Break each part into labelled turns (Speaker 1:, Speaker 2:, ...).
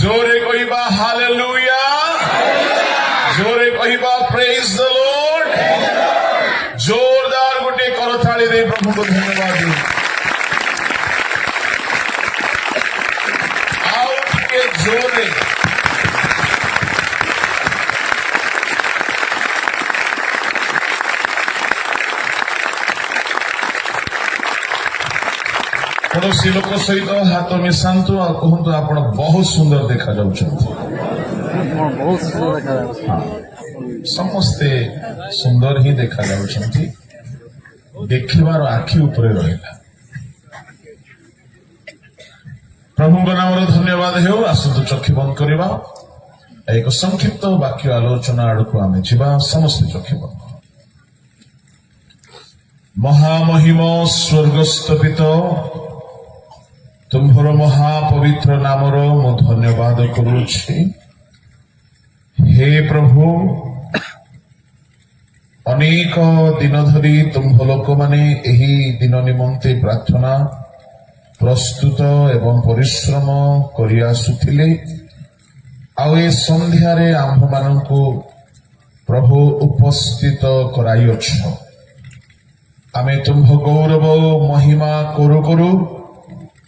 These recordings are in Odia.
Speaker 1: जोरे कहवा हालेलुया, जोरे कहवा प्रेज द लॉर्ड। जोरदार गोटे करताली दे प्रभु को धन्यवाद दे। आओ टिके जोरे कौनसी लोक सहित हाथ मिशातु आ कहतु आप बहुत सुंदर देखा समस्ते सुंदर ही देखा देखिबार आखि उपरे रहिला। प्रभु नाम धन्यवाद हो। आसतु चक्षु बंद करवा, एक संक्षिप्त वाक्य आलोचना आड़ को आम जा। समस्ते चक्षु बंद। महामहिम स्वर्गस्थ पिता तुम्हार महापवित्र नामर मु धन्यवाद करुछि। हे प्रभु, अनेक दिन धरी तुम्ह लोक माने एही दिन निमंते प्रार्थना प्रस्तुत एवं परिश्रम करि आसुथिले। आ ए संध्यारे आम्भ मानकु प्रभु उपस्थित कराइछ। आमे तुम्ह गौरव महिमा करू करू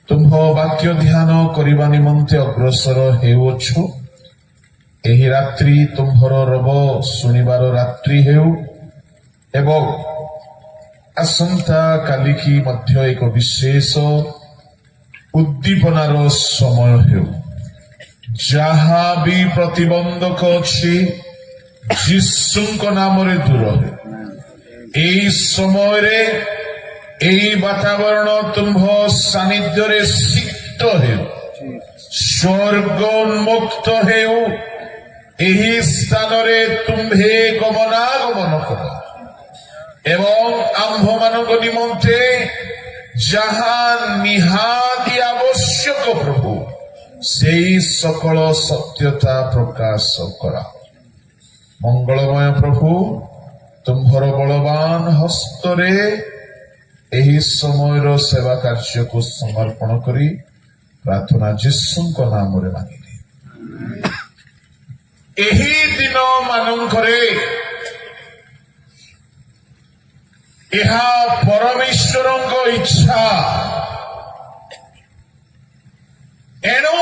Speaker 1: तुम्ह वाक्य ध्यान करने निमंते अग्रसर हेउछु। एही रात्रि तुम्हर रब सुनिबार रात्रि हेउ एवं आसंता काली की मध्य एक विशेष उद्दीपनार समय हेउ। जहा भी प्रतिबंधक अच्छी जीशुंक नाम दूर हे। एही समय रे एही वातावरण तुम्ह सानिध्य सिक्त हेउ, स्वर्ग उन्मुक्त हेउ। एही स्थान रे तुम्भे गमनागमन कर एवं आम्भ मानक निमंते जहा निहाती आवश्यक प्रभु से सकल सत्यता प्रकाश करा। मंगलमय प्रभु, तुम्हर बलवान हस्तरे एही समयर सेवा कार्य को समर्पण करी प्रार्थना जीशुंक नाम रे मांगिले। एही दिन मानंकरे एहा परमेश्वरंक इच्छा। एणु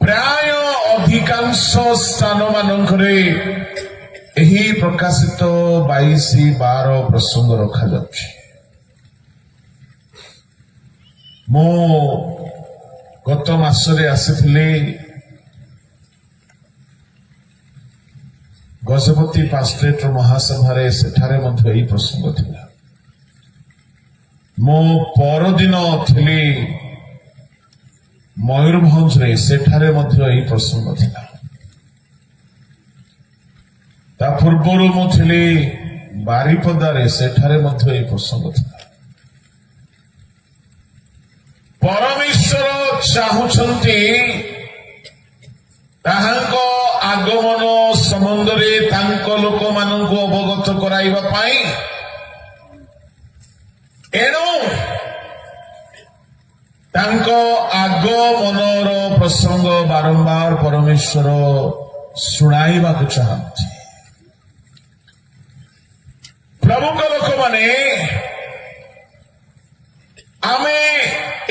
Speaker 1: प्राय अधिकांश स्थान मानंकरे एही प्रकाशित 22-12 प्रसंग रखा जाउछि। मो गत मासरे आसिथिले गजपति पास्ट्रेट महासभारे, सेठारे मध्य एही प्रसंग थिला। मो परदिन थिली मयूरभंज रे, सेठारे मध्य एही प्रसंग थिला। ता पूर्वर मुझे बारिपदारे, सेठारे मध्य एही प्रसंग थिला। परमेश्वर चाहुछंती ताहांको आगमन संबंधरे तांको लोक मानंकु अवगत कराइबा पाई। एणु तांको आगमनर प्रसंग बारंबार परमेश्वर शुणाइबाकु चाहନ୍ତି। प्रमुख लोक माने आमे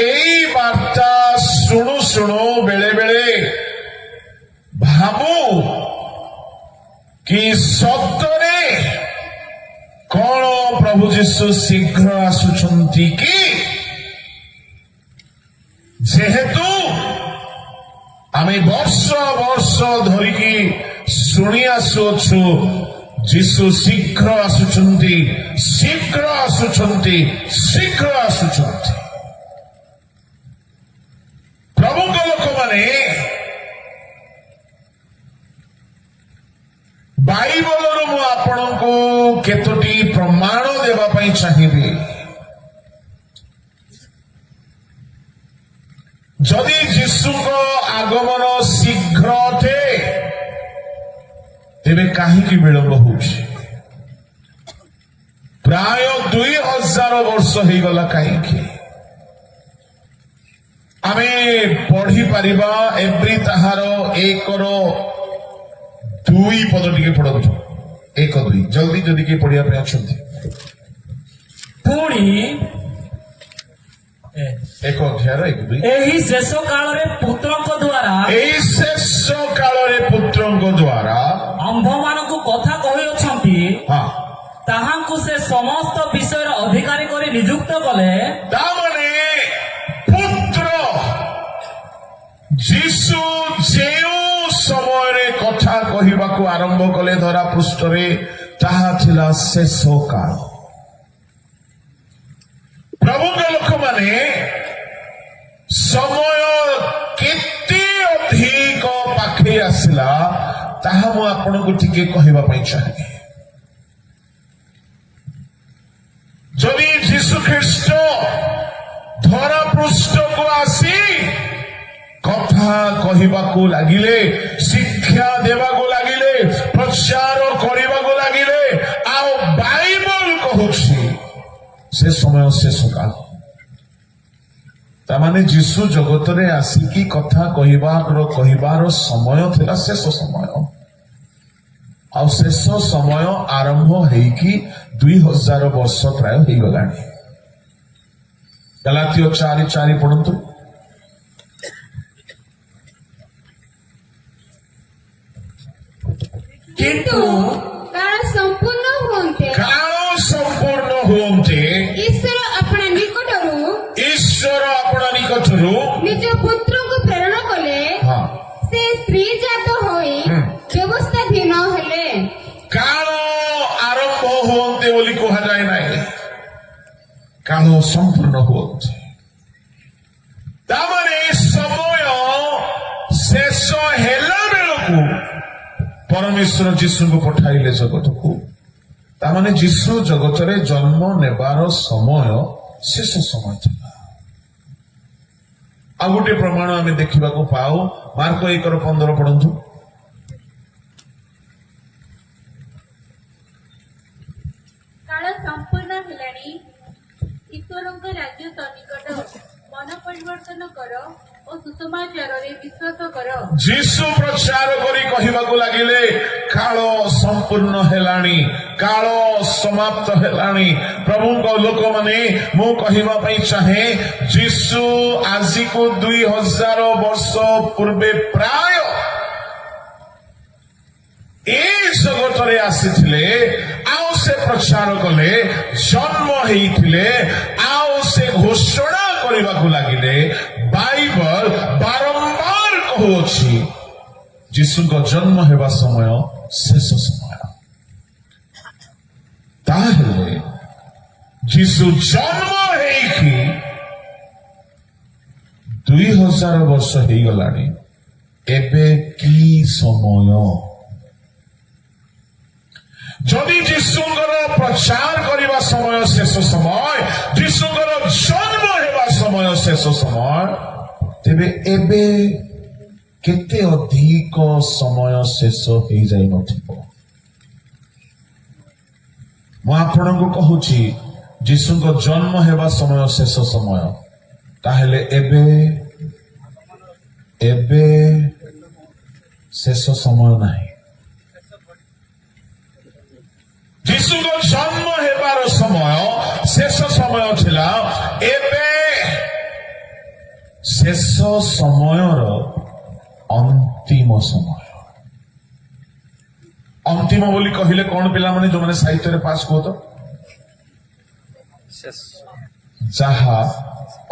Speaker 1: एई वार्ता शुणु शुणु बेले बेले भाबू कि सत्तरे कौन प्रभु जीशु शीघ्र आसुछंती कि जेहेतु आमे वर्ष वर्ष धरिकी शुणी आसुछु जीशु शीघ्र आसुछंती, शीघ्र आसुछंती, शीघ्र आसुछंती। प्रमुख लोक माने बाइबल मु आपणको केतोटी प्रमाण देवा पई चाहिबी। जदि जीशुको आगमन शीघ्र थे तेबे काहीकि विलंब होउछि? प्राय 2000 वर्ष हो गला। कहीं आमे पढ़ी कही पारिबा एव्री ताहार एकर 2 पद टिके पढ़ंतु 1 2 जल्दी जल्दी के पढ़िया पे अछंती
Speaker 2: पुणी
Speaker 1: 1 अध्याय 1 2
Speaker 2: एही शेष काल रे पुत्रଙ୍କ द्वारा
Speaker 1: एई शेष काल रे पुत्रଙ୍କ द्वारा
Speaker 2: आंभ मानकु कथा कहि अछंती
Speaker 1: हां
Speaker 2: ताहांकु से समस्त विषय अधिकारी करी नियुक्त कले
Speaker 1: तामने पुत्र जीशु जेउ समय रे कथा कहिबाकू आरंभ कले धरा पृष्ठ रे ताहा थिला शेष काल प्रभु के लोक माने समय केते अधिक पाखे आसिला ताहा मु आपनको टिके कहिबा पई चाहे जदि जीशु ख्रीष्ट धरा पृष्ठ को आसी कथा कहिबाकू लागिले शिक्षा देबाकू लागिले प्रचार करिबाकू लागिले आउ बाइबल कहूछि से समय शेष काल तामाने जीशु जगत रे आसिकी कथा कहिबार समय थिला शेष समय आउ शेष समय आरंभ हेकी 2000 वर्ष प्राय हो गलानी गलातियो 4:4 पढ़ंतु
Speaker 3: किंतु काल संपूर्ण
Speaker 1: हुअन्ते
Speaker 3: ईश्वर अपना निकटरू निज पुत्र को प्रेरण कले से स्त्री जात होई व्यवस्थाधीन हेले
Speaker 1: काल आरंभ हुअन्ते बोली कहा जाए नाही काल संपूर्ण हुअन्ते तामाने समय शेष हेला बेलकू परमेश्वर जीशु को पठाइले जगत को तामाने जीशु जगत रे जन्म नेबार समय शेष समय था आ गोटे प्रमाण आम देखा पाओ मार्क 1:15 पढ़ंतु
Speaker 3: काल संपूर्ण हेलानी ईश्वरଙ୍କ राज्य सन्निकट मन परिवर्तन कर और सुसमाचार रे विश्वास कर
Speaker 1: जीशु प्रचार करी कहिबाकू लागिले काल संपूर्ण हेलानी काल समाप्त हेलानी प्रभुଙ୍କ लोक माने मु कहिबा पई चाहे जीशु आजि को 2000 वर्ष पूर्वे प्राय ए जगत रे आसीथिले आउ से प्रचार कले जन्म हेइथिले आउ से घोषणा करिबाकू लागिले बाइबल बारंबार कहूछि जीशुଙ୍କ जन्म हेबा समय शेष समय ताहेले जीशु जन्म हेइकी 2000 वर्ष हेइ गलानी एबे की समय जदि जीशुଙ୍କର प्रचार करबा समय शेष समय जीशुଙ୍କର जन्म हेबा समय शेष समय तेबे एबे केते अधिक समय शेष हेइ जाई नथिबो मु आपनको कहूछि जीशुଙ୍କ जन्म हेबा समय शेष समय ताहेले एबे शेष समय नाही जीशुଙ୍କ जन्म हेबार समय शेष समय थिला एबे शेष समयर अंतिम समय अंतिम बोली कहिले कौन पिला माने जो माने साहित्य रे पास को तो जहा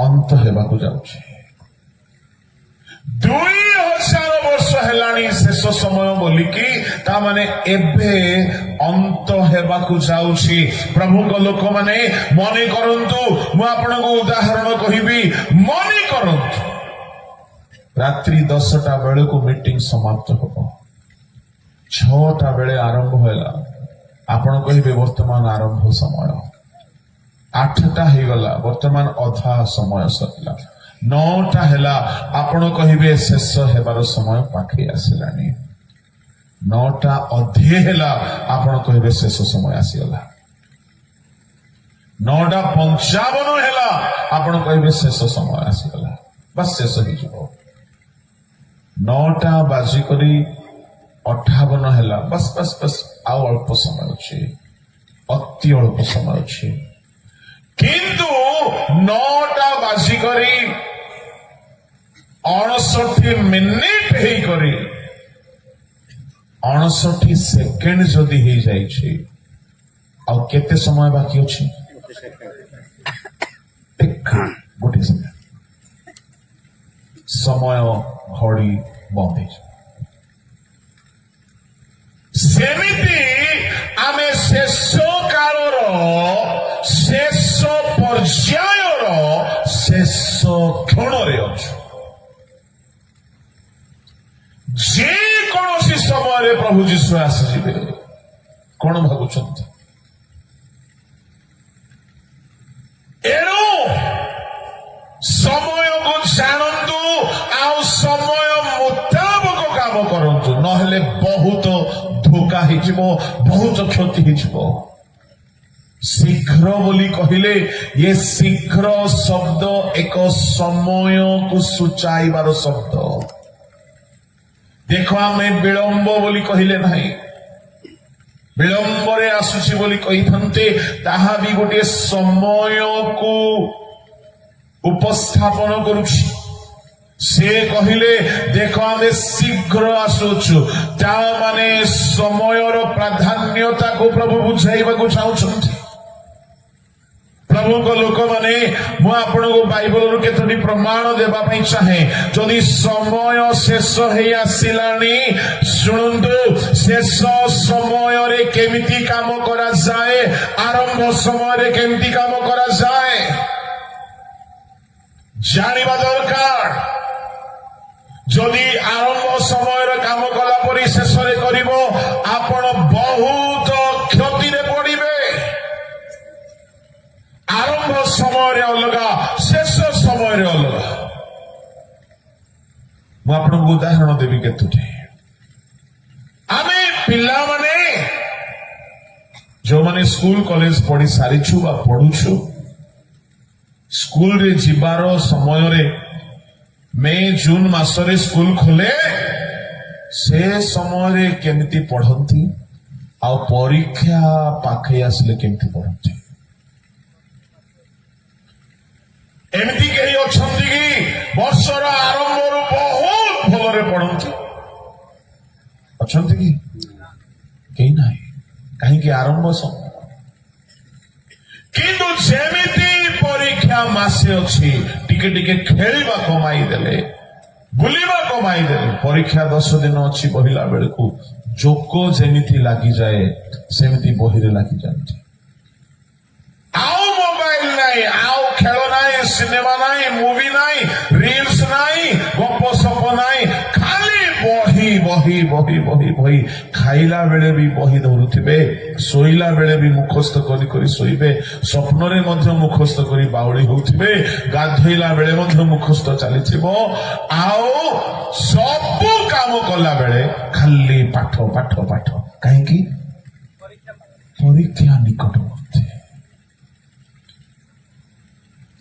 Speaker 1: अंत हेबाकू जाउछि 2000 वर्ष हेलानी शेष समय बोलिकी ता माने एबे अंत हेबाकू जाउछि प्रभुଙ୍କ लोक माने मने करंतु मु आपनको उदाहरण कहिबी मने करंतु रात्रि 10टा बेले को मीटिंग समाप्त होबो 6टा बेले आरंभ होला आपण कहिबे वर्तमान आरंभ समय 8टा हे गला वर्तमान अधा समय सतला 9टा हेला आपण कहिबे शेष हेबार समय पाखे आसिलानी 9टा अधे हेला आपण कहिबे शेष समय आसीगला 9:55 हेला आपण कहिबे शेष समय आसीगला बस शेष ही जीवो 9ଟା ବାଜିକରି 58 ହେଲା ବସ୍ ବସ୍ ବସ୍ ଆଉ ଅଳ୍ପ ସମୟ ଅଛି ଅତି ଅଳ୍ପ ସମୟ ଅଛି କିନ୍ତୁ 9ଟା ବାଜିକରି 59 ମିନିଟ ହେଇକରି 59 ସେକେଣ୍ଡ ଯଦି ହେଇଯାଇଛି ଆଉ କେତେ ସମୟ ବାକି ଅଛି ଗୋଟେ ସେକେଣ୍ଡ ସମୟ ଘଡ଼ି ବନ୍ଦ ହେଇଯିବ ସେମିତି ଆମେ ଶେଷ କାଳର ଶେଷ ପର୍ଯ୍ୟାୟର ଶେଷ କ୍ଷଣରେ ଅଛୁ ଯେ କୌଣସି ସମୟରେ ପ୍ରଭୁ ଯୀଶୁ ଆସିଯିବେ କଣ ଭାବୁଛନ୍ତି ଏଣୁ ସମୟକୁ ଜାଣନ୍ତୁ ଆଉ ସମୟ ମୁତାବକ କାମ କରନ୍ତୁ ନହେଲେ ବହୁତ ଧୋକା ହେଇଯିବ ବହୁତ କ୍ଷତି ହେଇଯିବ ଶୀଘ୍ର ବୋଲି କହିଲେ ଏ ଶୀଘ୍ର ଶବ୍ଦ ଏକ ସମୟକୁ ସୂଚାଇବାର ଶବ୍ଦ ଦେଖ ଆମେ ବିଳମ୍ବ ବୋଲି କହିଲେ ନାହିଁ ବିଳମ୍ବରେ ଆସୁଛି ବୋଲି କହିଥାନ୍ତେ ତାହା ବି ଗୋଟିଏ ସମୟକୁ ଉପସ୍ଥାପନ କରୁଛି ସେ କହିଲେ ଦେଖ ଆମେ ଶୀଘ୍ର ଆସୁଛୁ ତା ମାନେ ସମୟର ପ୍ରାଧାନ୍ୟତାକୁ ପ୍ରଭୁ ବୁଝାଇବାକୁ ଚାହୁଁଛନ୍ତି ପ୍ରଭୁଙ୍କ ଲୋକମାନେ ମୁଁ ଆପଣଙ୍କୁ ବାଇବଲରୁ କେତୋଟି ପ୍ରମାଣ ଦେବା ପାଇଁ ଚାହେଁ ଯଦି ସମୟ ଶେଷ ହେଇ ଆସିଲାଣି ଶୁଣନ୍ତୁ ଶେଷ ସମୟରେ କେମିତି କାମ କରାଯାଏ ଆରମ୍ଭ ସମୟରେ କେମିତି କାମ କରାଯାଏ ଜାଣିବା ଦରକାର ଯଦି ଆରମ୍ଭ ସମୟରେ କାମ କଲା ପରି ଶେଷରେ କରିବ ଆପଣ ବହୁତ କ୍ଷତିରେ ପଡ଼ିବେ ଆରମ୍ଭ ସମୟରେ ଅଲଗା ଶେଷ ସମୟରେ ଅଲଗା ମୁଁ ଆପଣଙ୍କୁ ଉଦାହରଣ ଦେବି କେତୋଟି ଆମେ ପିଲାମାନେ ଯେଉଁମାନେ ସ୍କୁଲ କଲେଜ ପଢି ସାରିଛୁ ବା ପଢୁଛୁ ସ୍କୁଲରେ ଯିବାର ସମୟରେ ମେ ଜୁନ ମାସରେ ସ୍କୁଲ ଖୋଲେ ସେ ସମୟରେ କେମିତି ପଢନ୍ତି ଆଉ ପରୀକ୍ଷା ପାଖେଇ ଆସିଲେ କେମିତି ପଢନ୍ତି ଏମିତି କେହି ଅଛନ୍ତି କି ବର୍ଷର ଆରମ୍ଭରୁ ବହୁତ ଭଲରେ ପଢନ୍ତି ଅଛନ୍ତି କି କେହି ନାହିଁ କାହିଁକି ଆରମ୍ଭ ସମୟ କିନ୍ତୁ ଯେମିତି ପରୀକ୍ଷା ମାସେ ଅଛି ଟିକେ ଟିକେ ଖେଳିବା କମାଇ ଦେଲେ ବୁଲିବା କମାଇ ଦେଲେ ପରୀକ୍ଷା 10 ଦିନ ଅଛି ବହିଲା ବେଳକୁ ଯୋଗ ଯେମିତି ଲାଗିଯାଏ ସେମିତି ବହିରେ ଲାଗିଯାନ୍ତି ଆଉ ମୋବାଇଲ ନାହିଁ ଆଉ ଖେଳ ନାହିଁ ସିନେମା ନାହିଁ ମୁଭି ନାହିଁ ରିଲ୍ସ ନାହିଁ ଗପ ସପ ନାହିଁ ଖାଲି ବହି ବହି ବହି ବହି ବହି ଖାଇଲା ବେଳେ ବି ବହି ଧରୁଥିବେ ଶୋଇଲା ବେଳେ ବି ମୁଖସ୍ଥ କରି କରି ଶୋଇବେ ସ୍ୱପ୍ନରେ ମଧ୍ୟ ମୁଖସ୍ଥ କରି ବାଉଳି ହେଉଥିବେ ଗାଧୋଇଲା ବେଳେ ମଧ୍ୟ ମୁଖସ୍ଥ ଚାଲିଥିବ ଆଉ ସବୁ କାମ କଲା ବେଳେ ଖାଲି ପାଠ ପାଠ ପାଠ କାହିଁକି ପରୀକ୍ଷା ନିକଟବର୍ତ୍ତୀ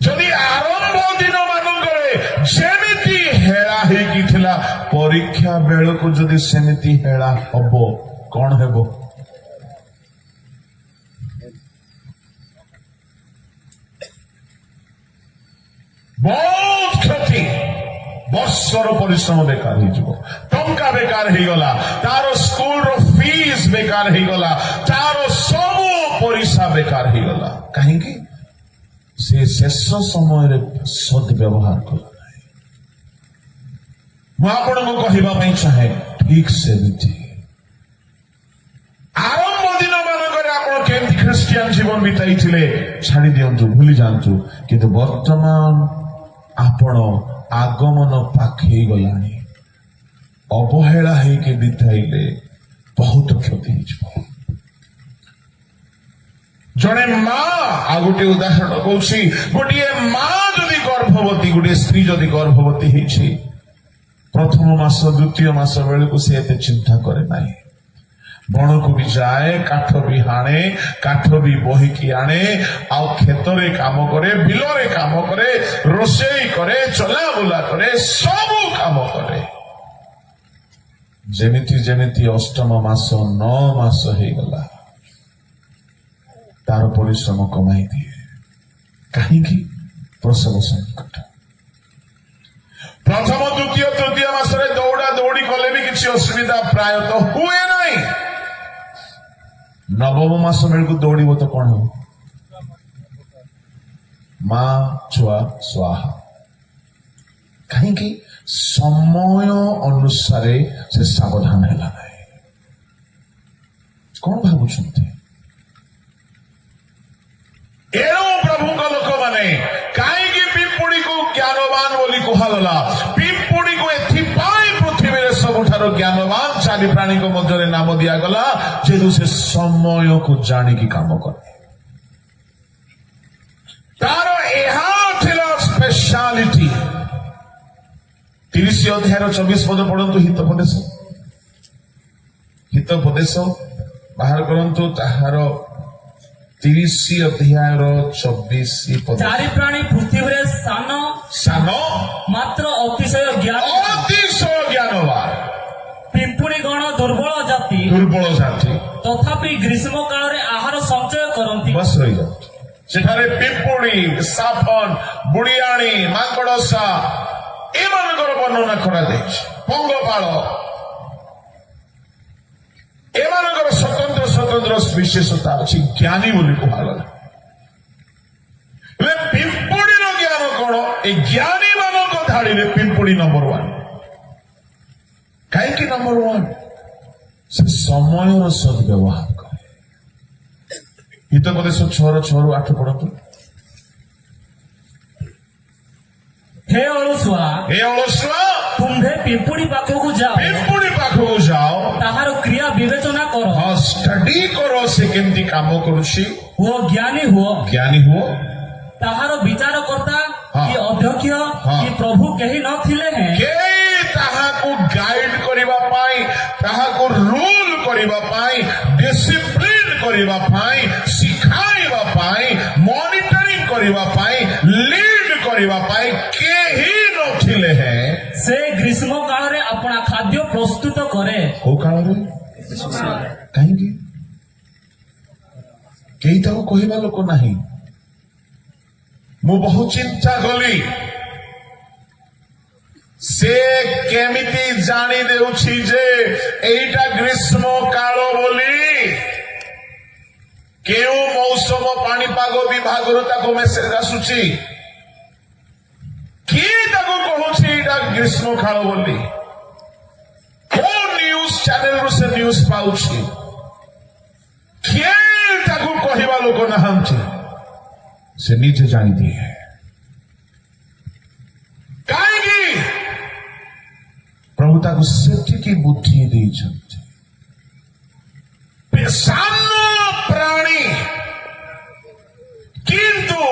Speaker 1: ଯଦି ଆରମ୍ଭ ଦିନ ମାନଙ୍କରେ ଯେମିତି ହେଳା ହେଇକି ଥିଲା ପରୀକ୍ଷା ବେଳକୁ ଯଦି ସେମିତି ହେଳା ହବ କଣ ହେବ ବହୁତ କ୍ଷତି ବର୍ଷର ପରିଶ୍ରମ ବେକାର ହେଇଯିବ ଟଙ୍କା ବେକାର ହେଇଗଲା ତାର ସ୍କୁଲର ଫିସ୍ ବେକାର ହେଇଗଲା ତାର ସବୁ ପଇସା ବେକାର ହେଇଗଲା କାହିଁକି ସେ ଶେଷ ସମୟରେ ସଦ୍ବ୍ୟବହାର କଲା ନାହିଁ ମୁଁ ଆପଣଙ୍କୁ କହିବା ପାଇଁ ଚାହେଁ ଠିକ ସେମିତି ଆରମ୍ଭ ଦିନ ମାନଙ୍କରେ ଆପଣ କେମିତି ଖ୍ରୀଷ୍ଟିଆନ ଜୀବନ ବିତାଇଥିଲେ ଛାଡି ଦିଅନ୍ତୁ ଭୁଲି ଯାଆନ୍ତୁ କିନ୍ତୁ ବର୍ତ୍ତମାନ ଆପଣ ଆଗମନ ପାଖେଇ ଗଲାଣି ଅବହେଳା ହେଇକି ବିତାଇଲେ ବହୁତ କ୍ଷତି ହେଇଯିବ ଜଣେ ମା ଆଉ ଗୋଟିଏ ଉଦାହରଣ କହୁଛି ଗୋଟିଏ ମା ଯଦି ଗର୍ଭବତୀ ଗୋଟିଏ ସ୍ତ୍ରୀ ଯଦି ଗର୍ଭବତୀ ହେଇଛି ପ୍ରଥମ ମାସ ଦ୍ୱିତୀୟ ମାସ ବେଳକୁ ସେ ଏତେ ଚିନ୍ତା କରେ ନାହିଁ ବଣକୁ ବି ଯାଏ କାଠ ବି ହାଣେ କାଠ ବି ବୋହିକି ଆଣେ ଆଉ କ୍ଷେତରେ କାମ କରେ ବିଲରେ କାମ କରେ ରୋଷେଇ କରେ ଚଲାବୁଲା କରେ ସବୁ କାମ କରେ ଯେମିତି ଯେମିତି ଅଷ୍ଟମ ମାସ 9 ମାସ ହେଇଗଲା ତାର ପରିଶ୍ରମ କମାଇ ଦିଏ। କାହିଁକି? ପ୍ରସବ ସଙ୍କଟ। ପ୍ରଥମ ଦ୍ୱିତୀୟ ତୃତୀୟ ମାସରେ ଦୌଡ଼ା ଦୌଡ଼ି କଲେ ବି କିଛି ଅସୁବିଧା ପ୍ରାୟତଃ ହୁଏ ନାହିଁ। ନବମ ମାସ ବେଳକୁ ଦୌଡ଼ିବ ତ କଣ ହବ? ମା ଛୁଆ ସ୍ୱାହା। କାହିଁକି? ସମୟ ଅନୁସାରେ ସେ ସାବଧାନ ହେଲା ନାହିଁ। କଣ ଭାବୁଛନ୍ତି? ଏଣୁ ପ୍ରଭୁଙ୍କ ଲୋକମାନେ କାହିଁକି ପିମ୍ପୁଡ଼ିକୁ ଜ୍ଞାନବାନ ବୋଲି କୁହାଗଲା? ପିମ୍ପୁଡ଼ିକୁ ଏଥିପାଇଁ ପୃଥିବୀରେ ସବୁଠାରୁ ଜ୍ଞାନବାନ ଚାରି ପ୍ରାଣୀଙ୍କ ମଧ୍ୟରେ ନାମ ଦିଆଗଲା ଯେହେତୁ ସେ ସମୟକୁ ଜାଣିକି କାମ କରେ। ତାର ଏହା ଥିଲା ସ୍ପେଶାଲିଟି। 30 ଅଧ୍ୟାୟର 24 ପଦ ପଢନ୍ତୁ। ହିତୋପଦେଶ ବାହାର କରନ୍ତୁ। ତାହାର 30 ଅଧ୍ୟାୟର 24 ପଦ।
Speaker 2: ଚାରି ପ୍ରାଣୀ ପୃଥିବୀରେ ସାନ ମାତ୍ର ଅତିଶୟ ଜ୍ଞାନବାନ। ପିମ୍ପୁଡ଼ି ଗଣ ଦୁର୍ବଳ ଜାତି ତଥାପି ଗ୍ରୀଷ୍ମ କାଳରେ ଆହାର ସଞ୍ଚୟ କରନ୍ତି।
Speaker 1: ବସ୍ ରହିଯାଉ। ସେଠାରେ ପିମ୍ପୁଡ଼ି, ସାଫନ, ବୁଢିଆଣୀ, ମାଙ୍କଡସା ଏମାନଙ୍କର ବର୍ଣ୍ଣନା କରାଯାଇଛି। ପଙ୍ଗପାଳ ଏମାନଙ୍କର ସ୍ୱତନ୍ତ୍ର ସ୍ୱତନ୍ତ୍ର ବିଶେଷତା ଅଛି। ଜ୍ଞାନୀ ବୋଲି କୁହାଗଲା। ହେଲେ ପିମ୍ପୁଡ଼ିର ଜ୍ଞାନ କଣ? ଏ ଜ୍ଞାନୀ ମାନଙ୍କ ଧାଡିରେ ପିମ୍ପୁଡ଼ି ନମ୍ବର 1। କାହିଁକି ନମ୍ବର 1? ସେ ସମୟର ସଦ୍ବ୍ୟବହାର କରେ। ହିତୋପଦେଶ 6:6-8 ପଢନ୍ତୁ।
Speaker 2: ହେ ଅଳସୁଆ, ତୁମ୍ଭେ ପିମ୍ପୁଡ଼ି ପାଖକୁ ଯାଅ, ତାହାର କ୍ରିୟା ବିବେଚନା କର।
Speaker 1: ଷ୍ଟଡି କର ସେ କେମିତି କାମ କରୁଛି।
Speaker 2: ଜ୍ଞାନୀ ହୁଅ। ତାହାର ବିଚାରକର୍ତ୍ତା କି ଅଧ୍ୟକ୍ଷ କି ପ୍ରଭୁ କେହି ନଥିଲେ ହେଁ
Speaker 1: ତାହାକୁ ଗାଇଡ କରିବା ପାଇଁ, ତାହାକୁ ରୁଲ କରିବା ପାଇଁ, ଡିସିପ୍ଲିନ କରିବା ପାଇଁ, ଶିଖାଇବା ପାଇଁ, ମନିଟରିଂ କରିବା ପାଇଁ, ଲିଡ କରିବା ପାଇଁ କେହି ନଥିଲେ ହେଁ
Speaker 2: ସେ ଗ୍ରୀଷ୍ମ କାଳରେ ଆପଣା ଖାଦ୍ୟ ପ୍ରସ୍ତୁତ କରେ।
Speaker 1: କୋଉ କାଳରେ? କାହିଁକି? କେହି ତାକୁ କହିବା ଲୋକ ନାହିଁ। ମୁଁ ବହୁ ଚିନ୍ତା କଲି ସେ କେମିତି ଜାଣି ଦେଉଛି ଯେ ଏଇଟା ଗ୍ରୀଷ୍ମ କାଳ ବୋଲି। କେଉଁ ମୌସମ ପାଣିପାଗ ବିଭାଗରୁ ତାକୁ ମେସେଜ ଆସୁଛି? କିଏ ତାକୁ କହୁଛି ଏଇଟା ଗ୍ରୀଷ୍ମ କାଳ ବୋଲି? କୋଉ ନ୍ୟୁଜ ଚ୍ୟାନେଲରୁ ସେ ନ୍ୟୁଜ ପାଉଛି? କିଏ ତାକୁ କହିବା ଲୋକ ନାହାନ୍ତି। ସେ ନିଜେ ଜାଣିଦିଏ। କାହିଁକି? ପ୍ରଭୁ ତାକୁ ସେତିକି ବୁଦ୍ଧି ଦେଇଛନ୍ତି। ସାନ ପ୍ରାଣୀ କିନ୍ତୁ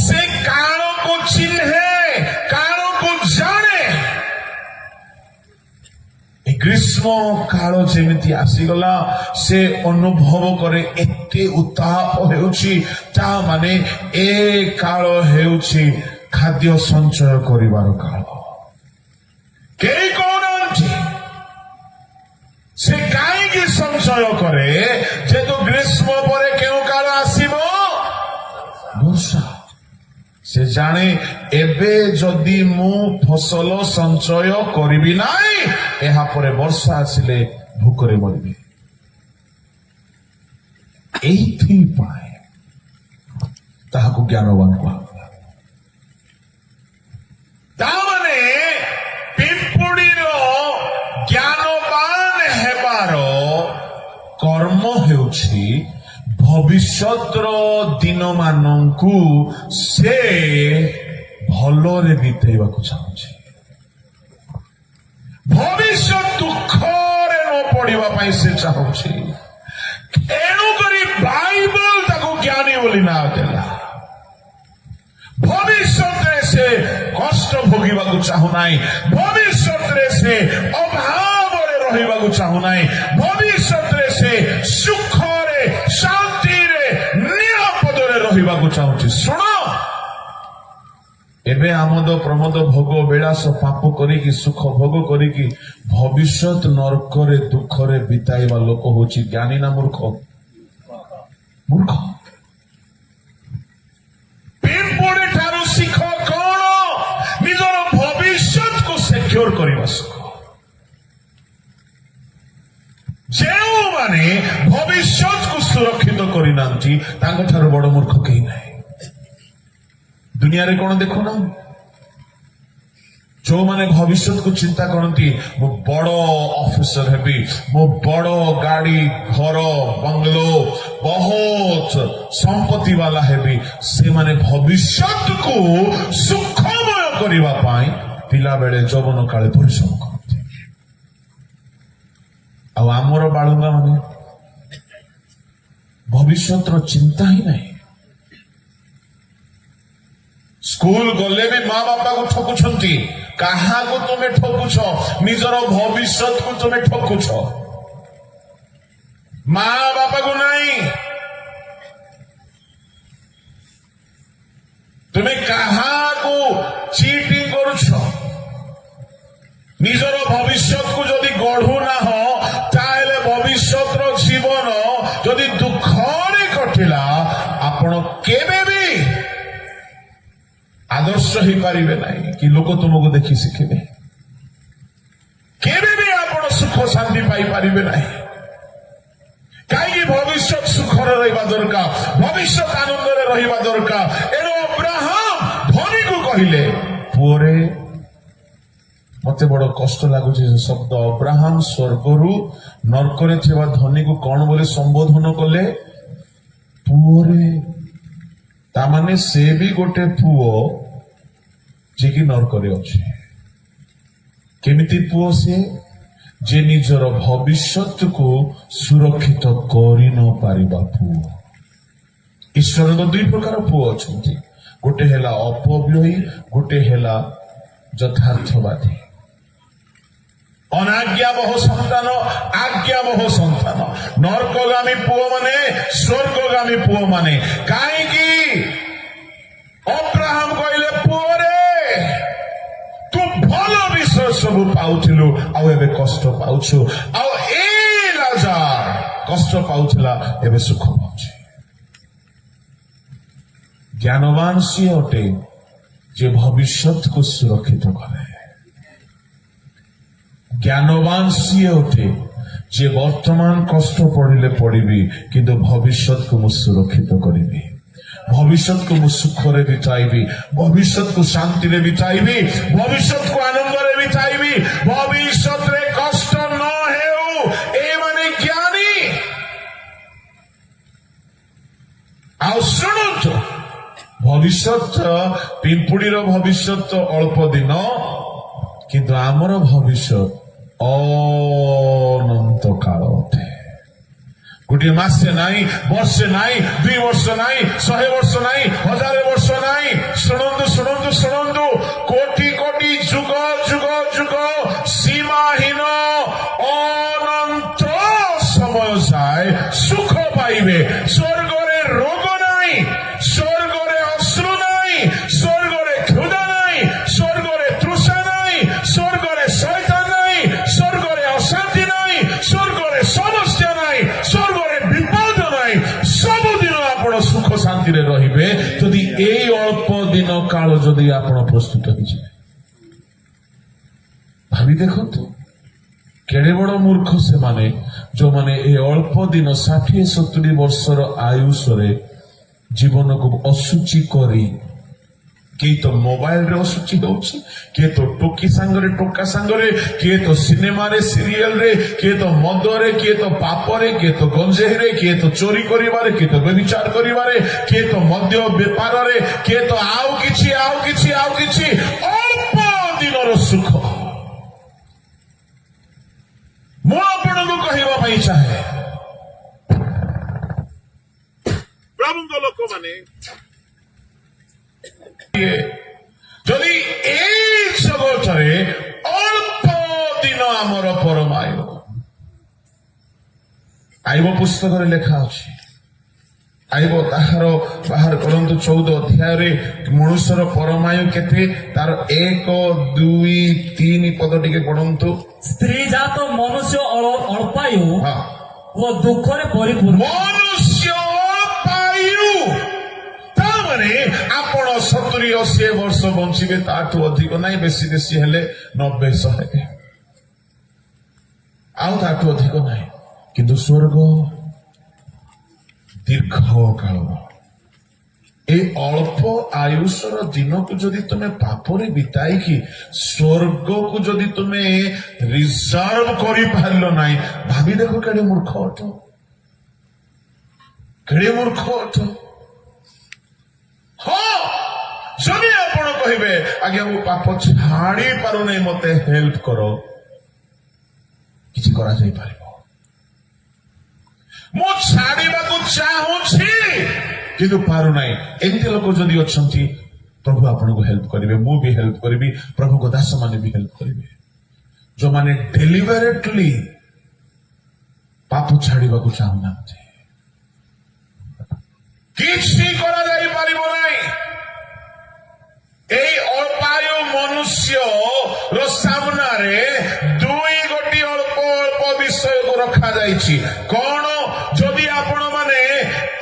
Speaker 1: ସେ କାଳକୁ ଚିହ୍ନେ, କାଳକୁ ଜାଣେ। ଗ୍ରୀଷ୍ମ କାଳ ଯେମିତି ଆସିଗଲା ସେ ଅନୁଭବ କରେ ଏତେ ଉତ୍ତାପ ହେଉଛି, ତା ମାନେ ଏ କାଳ ହେଉଛି ଖାଦ୍ୟ ସଞ୍ଚୟ କରିବାର କାଳ। କେହି କହୁନାହାନ୍ତି ସେ କାହିଁକି ସଞ୍ଚୟ କରେ? ଯେହେତୁ ଗ୍ରୀଷ୍ମ ପରେ କେଉଁ କାଳ ଆସିବ? ବର୍ଷା। ସେ ଜାଣେ ଏବେ ଯଦି ମୁଁ ଫସଲ ସଞ୍ଚୟ କରିବି ନାହିଁ, ଏହାପରେ ବର୍ଷା ଆସିଲେ ଭୋକରେ ମରିବି। ଏଇଥିପାଇଁ ତାହାକୁ ଜ୍ଞାନବାନ କୁହାଗଲା। ତାମାନେ ପିମ୍ପୁଡ଼ିର ଜ୍ଞାନବାନ ହେବାର କର୍ମ ହେଉଛି ଭବିଷ୍ୟତର ଦିନମାନଙ୍କୁ ସେ ଭଲରେ ବିତେଇବାକୁ ଚାହୁଁଛି। ଭବିଷ୍ୟତ ଦୁଃଖରେ ନ ପଡିବା ପାଇଁ ସେ ଚାହୁଁଛି। ଏଣୁକରି ବାଇବଲ ତାକୁ ଜ୍ଞାନୀ ବୋଲି ନାଁ ଦେଲା। ଭବିଷ୍ୟତରେ ସେ କଷ୍ଟ ଭୋଗିବାକୁ ଚାହୁଁନାହିଁ। ଭବିଷ୍ୟତରେ ସେ ଅଭାବରେ ରହିବାକୁ ଚାହୁଁନାହିଁ। ଭବିଷ୍ୟତରେ ସେ ସୁଖରେ, ଶାନ୍ତିରେ, ନିରାପଦରେ ରହିବାକୁ ଚାହୁଁଛି। ଶୁଣ, एबे आमोद प्रमोद भोग विलास पाप करिकी सुख भोग करिकी भविष्यत नरकरे दुखरे बिताइबा लोक होची ज्ञानी ना मूर्ख मूर्ख पिंपुड़ी ठारू शिख कौन निजर भविष्यत को सिक्योर करबा सुख जेउ माने भविष्यत को सुरक्षित करिनांती तांग ठारू बड़ मूर्ख केही नाही दुनिया रे कौन देखो ना जो माने भविष्य को चिंता करती मो बड़ ऑफिसर हेबी मो बड़ गाड़ी घर बंगलो बहुत संपत्ति वाला हेबी से माने भविष्य को सुखमय करबा पाई पिला बेले जौवन काले परिश्रम करते आमर बालुंगा माने भविष्य चिंता ही नहीं स्कूल गले भी माँ बापा को ठकुंट क्या तुम्हें ठकुछ निजर भविष्य को तुम्हें ठकुछ माँ बापा को नहीं तुम्हें क्या चीटिंग करुछ निजर भविष्य को जदि गढ़ू ना हो ताले भविष्य जीवन जदि दुखरे कटिला आपण केबे भी आदर्श ही पारे नहीं कि लोक तुमको देखी शिखे केबे भी आप सुख शांति पाई पारे नहीं कहीं भविष्य सुखर रहा दरकार भविष्य आनंद रहा दरकार एणु अब्राहम धनी को कहले पुरे मत बड़ कष्ट लगुच शब्द अब्राहम स्वर्गरु नरकरे थिबा धनी को कौन बोले संबोधन कले पुरे तामाने से भी गोटे पुओ जे कि नरकरे अच्छे केमिति पुओ से जे निजर भविष्यत को सुरक्षित करि न पारिबा पुओ ईश्वर दुई प्रकार पुओ अछंती गोटे हेला अपव्ययी गोटे हेला यथार्थवादी अनाज्ञाबह संतान आज्ञाबह संतान नरकगामी पुओ माने स्वर्गगामी पुओ माने काहेकि अब्राहम कहले पुओरे तू भल विषय सब पाउथिलु आउ एबे कष्ट पाउछु आउ ए लाजार कष्ट पाउथिला एबे सुख पाउछि ज्ञानवान सी अटे जे भविष्यत को सुरक्षित करे ज्ञानवान सी अटे जे वर्तमान कष्ट पड़िले पड़िबी किंतु भविष्यत को मु सुरक्षित करिबी भविष्यत को मु सुखरे बिताइबी भविष्यत को शांति रे बिताइबी भविष्यत को आनंद रे बिताइबी भविष्यत रे कष्ट न हेउ ए माने ज्ञानी आउ सुनंतु भविष्यत पिंपुड़ी रो भविष्यत अल्प दिन किंतु आमर भविष्यत अनंत काल अटे गोटे मासे नाई वर्षे नाई 2 वर्ष नाई 100 वर्ष नाई 1000 वर्ष नाई शुणु शुणु शुणु कोटि कोटि जुग जुग जुग सीमाहीन अनंत समय जाए सुख पाइबे स्वर्ग रे रोग नाई स्वर्ग रे अश्रु नाई स्वर्ग रे क्षुधा नाई स्वर्ग रे तृषा नाई स्वर्ग रे शैतान नाई स्वर्ग रे अशांति नाई स्वर्ग रे समस्या नाई स्वर्ग रे विपद नाई सबुदिन आपण सुख शांति रे रहिबे जदि एई अल्प दिन काल जदि आपण प्रस्तुत होइछे भाबी देखंतु केड़े बड़ मूर्ख से माने जो माने ए अल्प दिन 60-70 वर्षर आयुष रे जीवन को असुचि करी किए तो मोबाइल रे असुचि होउछि किए तो टोकी सांगरे टोका सांगरे किए तो सिनेमा रे सीरियल रे किए तो मद रे किए तो पाप रे किए तो गंजेही रे किए तो चोरी करिबारे किए तो व्यभिचार करिबारे किए तो मद्य व्यापार रे किए तो आउ किछि अल्प दिनर सुख मु आपनको कहबा पई चाहे प्रभुଙ୍କ लोक माने যদি এই জগতরে অল্প দিন আমার পরমায়ু আইব পুস্তকরে লেখা আছে आइब ताहार बाहर करंतु 14 अध्याय मनुष्यर परमायु केते तार 1 2 3 पद टिके पढ़ंतु।
Speaker 2: स्त्री जात मनुष्य अल्पायु
Speaker 1: हाँ
Speaker 2: वो दुख रे परिपूर्ण
Speaker 1: मनुष्य अल्पायु तामने आपण 70 80 वर्ष बंचिबे ताठू अधिक नाही बेसी बेसी हेले 90 100 आउ ताठू अधिक नाही किंतु स्वर्ग दीर्घ काल ए अल्प आयुषर दिन को जदि तुम्हें पापरे बिताई कि स्वर्ग को जदि तुम्हें रिजर्व करि पारलो नाही भाभी देखो केडे मूर्ख अट केडे मूर्ख अट हाँ जदि आपण कहिबे आगे मु पाप छाड़ी पारु नै मते हेल्प करो किछि करा जाई पारिबो मु छाड़ीबाकू चाहूछि किंतु पारु नाही एमती लोक जदि अछंती प्रभु आपनको हेल्प करिवे मु भी हेल्प करिवि प्रभु को दास माने भी हेल्प करिवे जो माने डेलिबरेटली पाप छाड़ीबाकू चाहुनांती किछि करा जाई पारिबो नाही एई अल्पायु मनुष्य रो सामना रे दुई गोटी अल्प अल्प विषय को रखा जाइछि कोन जदि आपण माने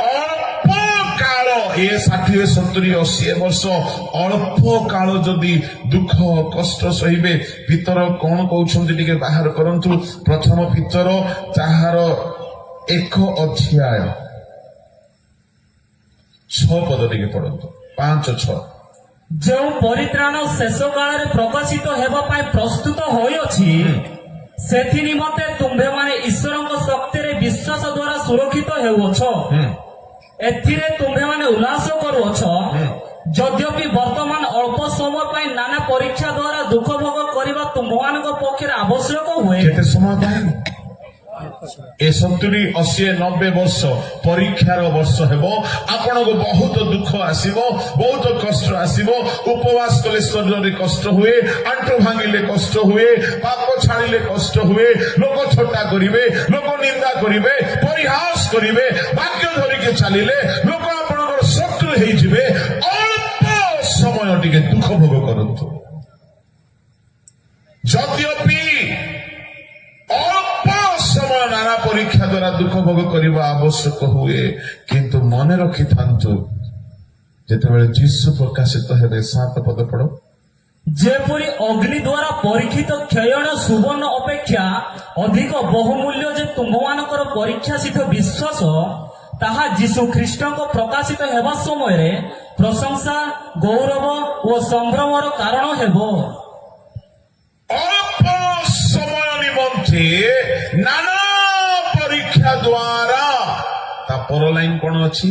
Speaker 1: अल्प काल ए 60 70 80 वर्ष अल्प काल जदि दुख कष्ट सहिबे भीतर कोन कहउछन्ति टिके बाहर करंतु प्रथम भीतर ताहार 1 अध्याय 6 पद टिके पढंतु 5 6
Speaker 2: जो परित्राण शेष काल रे प्रकाशित हेबा पाई प्रस्तुत होई अछि सेथि निमते तुम्भे माने ईश्वरଙ୍କ शक्ति रे विश्वास द्वारा सुरक्षित हेउछ एथिरे तुम्भे माने उल्लास करूछ यद्यपि वर्तमान अल्प समय पाई नाना परीक्षा द्वारा दुख भोग करिबा तुमମାନଙ୍କ पक्षरे आवश्यक हुए
Speaker 1: केते समय पाई ए 70 80 90 वर्ष परीक्षार वर्ष हेबो आपनको बहुत दुख आसीबो बहुत कष्ट आसीबो उपवास कले शरीर कष्ट हुए आंटो भांगिले कष्ट हुए पाप छाड़िले कष्ट हुए लोक छोटा करिवे लोक निंदा करिवे परिहास करिवे वाक्य धरि के चलिले लोक आपनकर शत्रु हेइ जिवे अल्प समय टिके दुख भोग करंतु यद्यपि समय नाना परीक्षा द्वारा दुख भोग करने आवश्यक हुए किंतु मन रखि थांतु जेतेबेले जीसु प्रकाशित हेबे 7 पद पढ़ो
Speaker 2: जेपरि अग्नि द्वारा परीक्षित क्षयण सुवर्ण अपेक्षा अधिक बहुमूल्य जे तुमମାନଙ୍କର परीक्षा सिद्ध विश्वास ताहा जीशु ख्रीष्टଙ୍କ प्रकाशित हेबा समय रे प्रशंसा गौरव और संभ्रमर कारण हेबो
Speaker 1: अल्प समय निमंते नाना परीक्षा द्वारा ता पर लाइन कोन अछि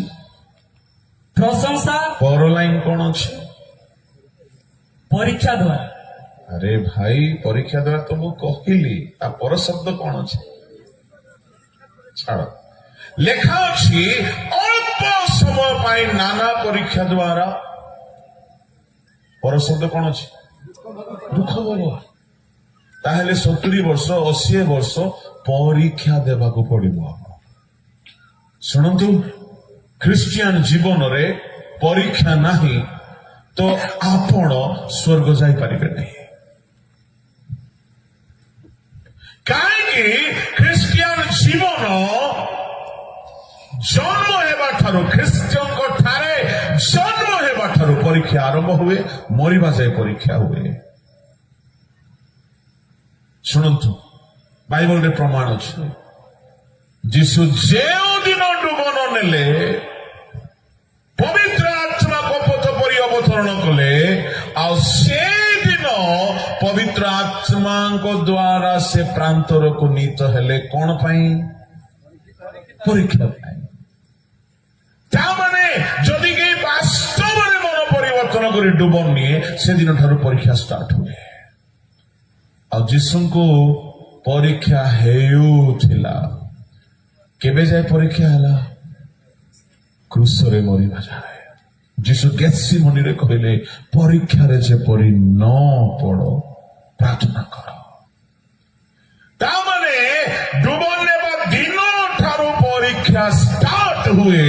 Speaker 2: प्रशंसा
Speaker 1: पर लाइन कोन अछि
Speaker 2: परीक्षा द्वारा
Speaker 1: अरे भाई परीक्षा द्वारा तो मु कहली ता पर शब्द कोन अछि छाड़ लेखा अछि अल्प समय पाई नाना परीक्षा द्वारा पर शब्द कोन अछि दुख भोग ताहले 70 वर्ष 80 वर्ष परीक्षा देवाको पड़िबो शुणु ख्रिस्टियन जीवन रे परीक्षा नहीं तो आपण स्वर्ग जाई पारिबे नहीं काहे ख्रिस्टियन जीवन जन्म हेबा ठारो ख्रिस्टियन को ठारे जन्म हेबा ठारो परीक्षा आरंभ हुए मरिबा जाय परीक्षा हुए शुणु बाइबल रे प्रमाण अछि जीशु जेउ दिन डुबन नेले पवित्र आत्मा को पथ परि अवतरण कले आ से दिन पवित्र आत्मा को द्वारा से प्रांतर को नीत हेले कोन पई परीक्षा पई ता माने जदि के वास्तव में मन परिवर्तन करी डुबन निए से दिन ठारो परीक्षा स्टार्ट हुए आ जीशुको परीक्षा हेउथिला केबे जाय परीक्षा हला क्रूसरे मरिबा जाय जीशु गेत्सेमनी रे कहले परीक्षा रे जे परि न पड़ो प्रार्थना करो ता माने डुबन नेबा दिन ठारो परीक्षा स्टार्ट हुए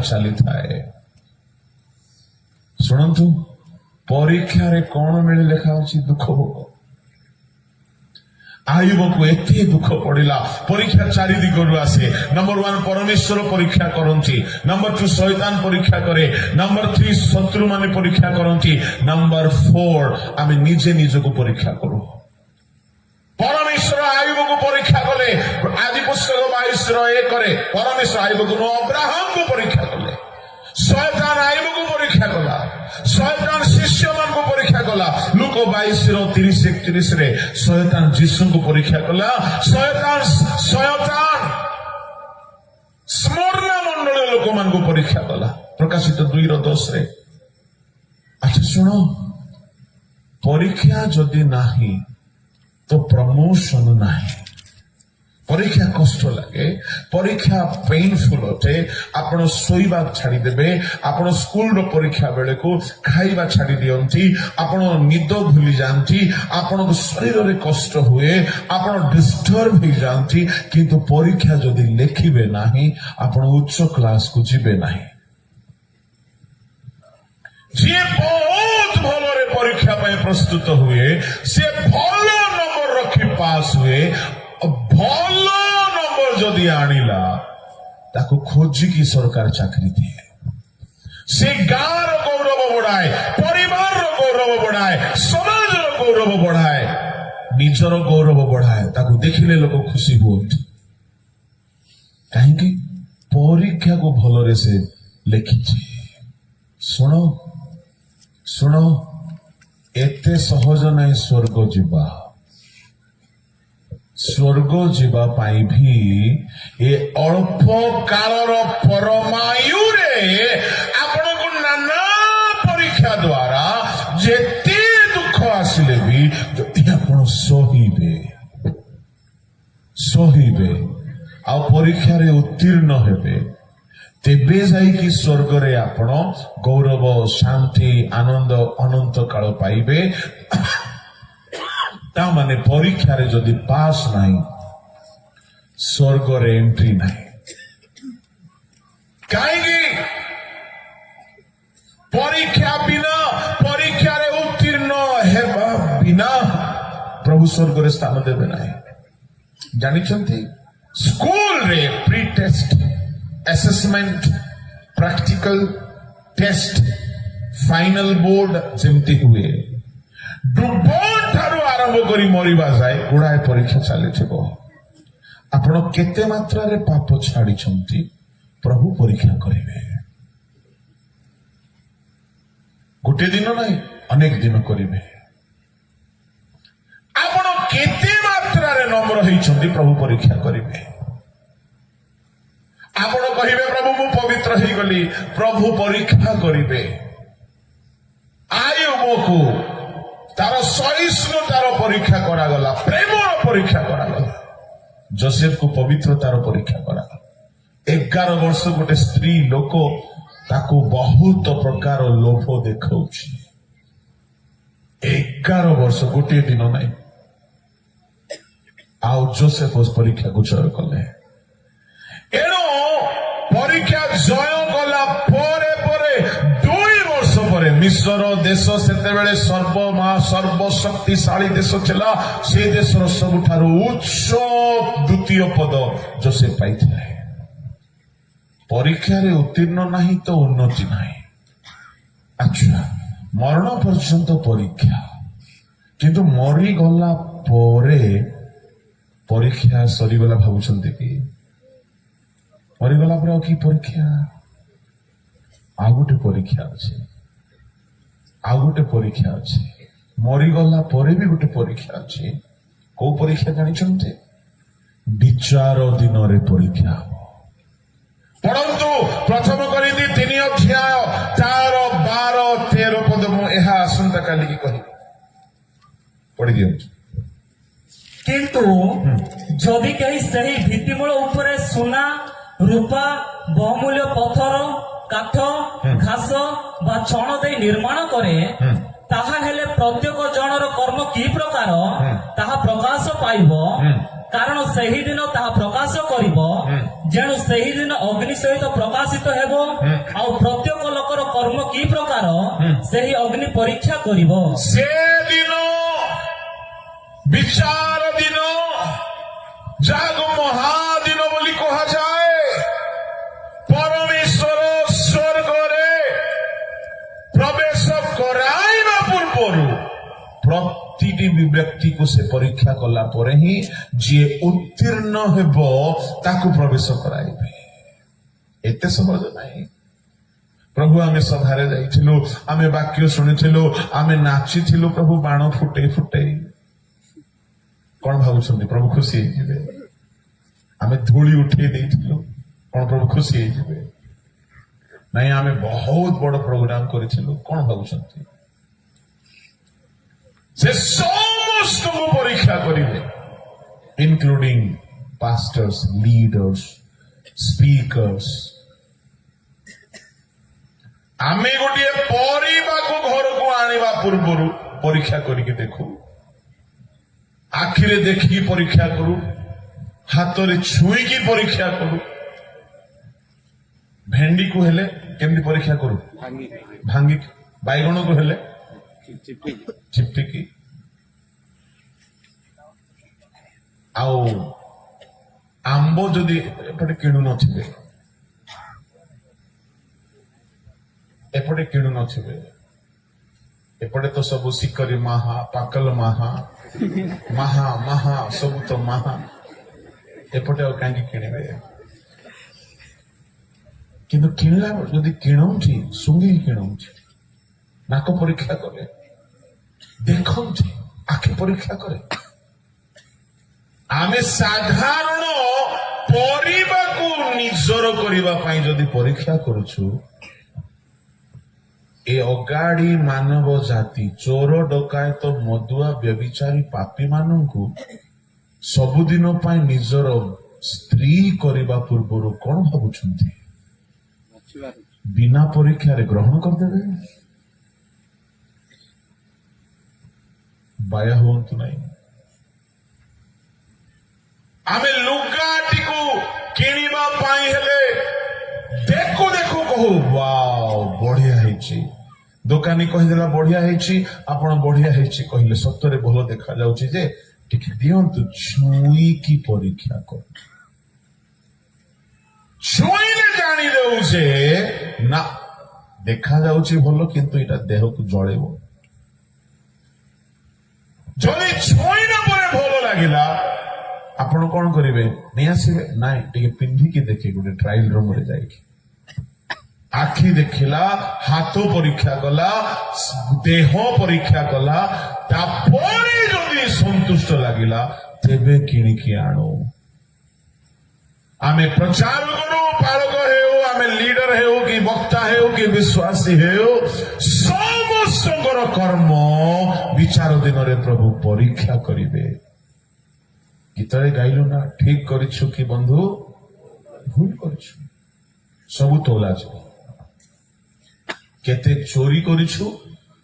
Speaker 1: चली थाए शुणु परीक्षा रे कौन मिले लिखा अच्छी दुख भोग आयुब को एते दुख पड़ा परीक्षा चारि दिगरु आसे नंबर 1 परमेश्वर परीक्षा करती नंबर 2 शैतान परीक्षा करे नंबर 3 शत्रु माने परीक्षा करती नंबर 4 आमे निजे निजको परीक्षा करू परमेश्वर आयुब को परीक्षा कले आदि पुस्तक 22 करे परमेश्वर आयुब को अब्राहम को परीक्षा कले शैतान आयुब को परीक्षा कला शैतान शिष्य मान को परीक्षा कला लुक 22:30-31 रे शैतान जीसु को परीक्षा कला शैतान स्मरण मंडल लोक मान को परीक्षा कला प्रकाशित 2:10 रे अच्छा सुनो परीक्षा जदि नाही तो प्रमोशन नाही परीक्षा कष्ट लगे परीक्षा पेनफुल अटे आपण सोईबा छाड़ी देबे आपण स्कूल रो परीक्षा बेले को खाइबा छाड़ी दियंती आपण निद भूली जानती आपण शरीर रे कष्ट हुए आपण डिस्टर्ब हो जानती किंतु परीक्षा जदि लेखिबे नाही आपण उच्च क्लास को जिबे नाही जे बहुत भलरे परीक्षा पे प्रस्तुत हुए से भलो नंबर रखी पास हुए भल नंबर जदि आनिला ताको खोजिकी सरकार चाकरी दिए से गाँव गौरव बढ़ाए परिवार गौरव बढ़ाए समाज गौरव बढ़ाए निजर गौरव बढ़ाए ताको देखिले लोक खुशी हुए कहीं परीक्षा को भलरे से लिखी सुनो सुनो एते सहज नहीं स्वर्ग जीवा स्वर्ग जीवा पाई भी ये अल्प कालर परमायु रे आपण को नाना परीक्षा द्वारा जेते दुख आसिले भी जदि आपण सहीबे आ परीक्षा रे उत्तीर्ण हेबे तेबे जाइकी स्वर्ग रे आपण गौरव शांति आनंद अनंत काल पाइबे ता माने परीक्षा रे जदि पास नहीं स्वर्ग रे एंट्री नहीं कहीं परीक्षा बिना परीक्षा रे उत्तीर्ण हेबा बिना प्रभु स्वर्ग रे स्थान देबे नहीं जानी चंती स्कूल रे pre test assessment practical test final board जेमती हुए डुबन ठारू आरंभ करी मरिबा जाए गुड़ाए परीक्षा चली आपण केते मात्रा रे पाप छाड़ी प्रभु परीक्षा करेंगे गोटे दिन नहीं अनेक दिन करेंगे आपण केते मात्रा रे नम्र होइछंती प्रभु परीक्षा करेंगे आपण कहिबे प्रभु मु पवित्र हो गली प्रभु परीक्षा करेंगे आयुब को तार सहिष्णुतार परीक्षा करागला प्रेमर परीक्षा करागला जोसेफ को पवित्रतार परीक्षा करागला 11 वर्ष गोटे स्त्री लोक ताको बहुत प्रकार लोभ देखाउछि 11 वर्ष गोटे दिन नहीं आउ जोसेफ उस परीक्षा को जय कले एणु परीक्षा जय कला परे परे 2 वर्ष परे मिस्र देश सेतेबेले सर्वशक्तिशाली देश थिला से देशर सबुठारु उच्च द्वितीय पद जोसेफ पाइथिले परीक्षा रे उत्तीर्ण नहीं तो उन्नति नहीं अच्छा मरण पर्यंत परीक्षा किंतु मरी गला परे परीक्षा सरीगला भावुछंती कि मरीगला पर कि परीक्षा आ गोटे परीक्षा अच्छे आ गोटे परीक्षा अच्छे मरीगला परे भी गोटे परीक्षा अच्छे को परीक्षा जानिछंते विचार दिन रे परीक्षा परंतु प्रथम करिंदी 3 अध्याय 4 12 13 पद मु एहा आसंता काली की कहि पढ़ी दियो
Speaker 2: किंतु जदि कहीं सही भित्तिमूल उपरे सोना रूपा बहुमूल्य पत्थर काठ घास बा छण दे निर्माण करे ताहा हेले प्रत्येक जनर कर्म की प्रकार ताहा प्रकाश पाइब କାରଣ ସେହି ଦିନ ତାହା ପ୍ରକାଶ କରିବ ଯେଣୁ ସେହି ଦିନ ଅଗ୍ନି ସହିତ ପ୍ରକାଶିତ ହେବ ଆଉ ପ୍ରତ୍ୟେକ ଲୋକର କର୍ମ କି ପ୍ରକାର ସେହି ଅଗ୍ନି ପରୀକ୍ଷା କରିବ।
Speaker 1: ସେ ଦିନ ବିଚାର ଦିନ ଯାହାକୁ ମହାଦିନ ବୋଲି କୁହାଯାଏ, ପରମେଶ୍ୱର ସ୍ୱର୍ଗରେ ପ୍ରବେଶ କରାଇବା ପୂର୍ବରୁ ପ୍ରତିଟି ବ୍ୟକ୍ତିକୁ ସେ ପରୀକ୍ଷା କଲା ପରେ ହିଁ ଯିଏ ଉତ୍ତୀର୍ଣ୍ଣ ହେବ ତାକୁ ପ୍ରବେଶ କରାଇବେ। ଏତେ ସହଜ ନାହିଁ। ପ୍ରଭୁ ଆମେ ସଭାରେ ଯାଇଥିଲୁ, ଆମେ ବାକ୍ୟ ଶୁଣିଥିଲୁ, ଆମେ ନାଚିଥିଲୁ, ପ୍ରଭୁ ବାଣ ଫୁଟେଇ ଫୁଟେଇ। କଣ ଭାବୁଛନ୍ତି ପ୍ରଭୁ ଖୁସି ହେଇଯିବେ? ଆମେ ଧୂଳି ଉଠେଇ ଦେଇଥିଲୁ, କଣ ପ୍ରଭୁ ଖୁସି ହେଇଯିବେ? ନାଇଁ, ଆମେ ବହୁତ ବଡ ପ୍ରୋଗ୍ରାମ କରିଥିଲୁ, କଣ ଭାବୁଛନ୍ତି? ସେ ସମସ୍ତଙ୍କୁ ପରୀକ୍ଷା କରିବେ, ଇନକ୍ଲୁଡିଂ ପାଷ୍ଟର୍ସ, ଲିଡର୍ସ, ସ୍ପିକର୍ସ। ଆମେ ଗୋଟିଏ ପରିବାକୁ ଘରକୁ ଆଣିବା ପୂର୍ବରୁ ପରୀକ୍ଷା କରିକି ଦେଖୁ, ଆଖିରେ ଦେଖିକି ପରୀକ୍ଷା କରୁ, ହାତରେ ଛୁଇଁକି ପରୀକ୍ଷା କରୁ। ଭେଣ୍ଡିକୁ ହେଲେ କେମିତି ପରୀକ୍ଷା କରୁ? ଭାଙ୍ଗିକି। ବାଇଗଣକୁ ହେଲେ ଚିପଟିକି। ଆଉ ଆମ୍ବ ଯଦି ଏପଟେ କିଣୁ ନଥିବେ, ଏପଟେ ତ ସବୁ ଶିକରି ମାହା, ପାକଲ ମାହା, ମାହା ମାହା ସବୁ ତ ମାହା, ଏପଟେ ଆଉ କାହିଁକି କିଣିବେ? କିନ୍ତୁ କିଣିଲା ଯଦି କିଣଉଛି, ଶୁଙ୍ଗିକି କିଣଉଛି, ନାକ ପରୀକ୍ଷା କରେ, ଦେଖଉଛି, ଆଖି ପରୀକ୍ଷା କରେ। ଆମେ ସାଧାରଣ ପରିବାକୁ ନିଜର କରିବା ପାଇଁ ଯଦି ପରୀକ୍ଷା କରୁଛୁ, ଏ ଅଗାଡି ମାନବ ଜାତି, ଚୋର, ଡକାୟତ, ମଦୁଆ, ବ୍ୟଭିଚାରୀ, ପାପୀ ମାନଙ୍କୁ ସବୁଦିନ ପାଇଁ ନିଜର ସ୍ତ୍ରୀ କରିବା ପୂର୍ବରୁ କଣ ଭାବୁଛନ୍ତି? ବିନା ପରୀକ୍ଷାରେ ଗ୍ରହଣ କରିଦେବେ? ବାୟା ହୁଅନ୍ତୁ ନାହିଁ। ଆମେ ଲୁଗାଟିକୁ କିଣିବା ପାଇଁ ହେଲେ ଦେଖୁ ଦେଖୁ କହୁ, ୱାଓ ବଢିଆ ହେଇଛି। ଦୋକାନୀ କହିଦେଲା ବଢିଆ ହେଇଛି, ଆପଣ ବଢିଆ ହେଇଛି କହିଲେ ସତରେ ଭଲ ଦେଖାଯାଉଛି ଯେ ଟିକେ ଦିଅନ୍ତୁ, ଛୁଇଁକି ପରୀକ୍ଷା କର। ଛୁଇଁଲେ ଜାଣିଦେଉ ଯେ ନା, ଦେଖାଯାଉଛି ଭଲ, କିନ୍ତୁ ଏଇଟା ଦେହକୁ ଜଳେଇବ। ଯଦି ଛୁଇଁଲା ପରେ ଭଲ ଲାଗିଲା, ଆପଣ କଣ କରିବେ? ନେଇ ଆସିବେ? ନାଇଁ, ଟିକେ ପିନ୍ଧିକି ଦେଖେ ଗୋଟେ ଟ୍ରାଏଲ ରୁମରେ ଯାଇକି। ଆଖି ଦେଖିଲା, ହାତ ପରୀକ୍ଷା କଲା, ଦେହ ପରୀକ୍ଷା କଲା, ତାପରେ ଯଦି ସନ୍ତୁଷ୍ଟ ଲାଗିଲା ତେବେ କିଣିକି ଆଣୁ। ଆମେ ପ୍ରଚାର କରୁ, ପାଳକ ହେଉ, ଆମେ ଲିଡର ହେଉ, କି ବକ୍ତା ହେଉ, କି ବିଶ୍ୱାସୀ ହେଉ, ସମସ୍ତଙ୍କର କର୍ମ ବିଚାର ଦିନରେ ପ୍ରଭୁ ପରୀକ୍ଷା କରିବେ। ଗୀତରେ ଗାଇଲୁ ନା, ଠିକ କରିଛୁ କି ବନ୍ଧୁ ଭୁଲ କରିଛୁ, ସବୁ ତୋଲାଯିବ। କେତେ ଚୋରି କରିଛୁ,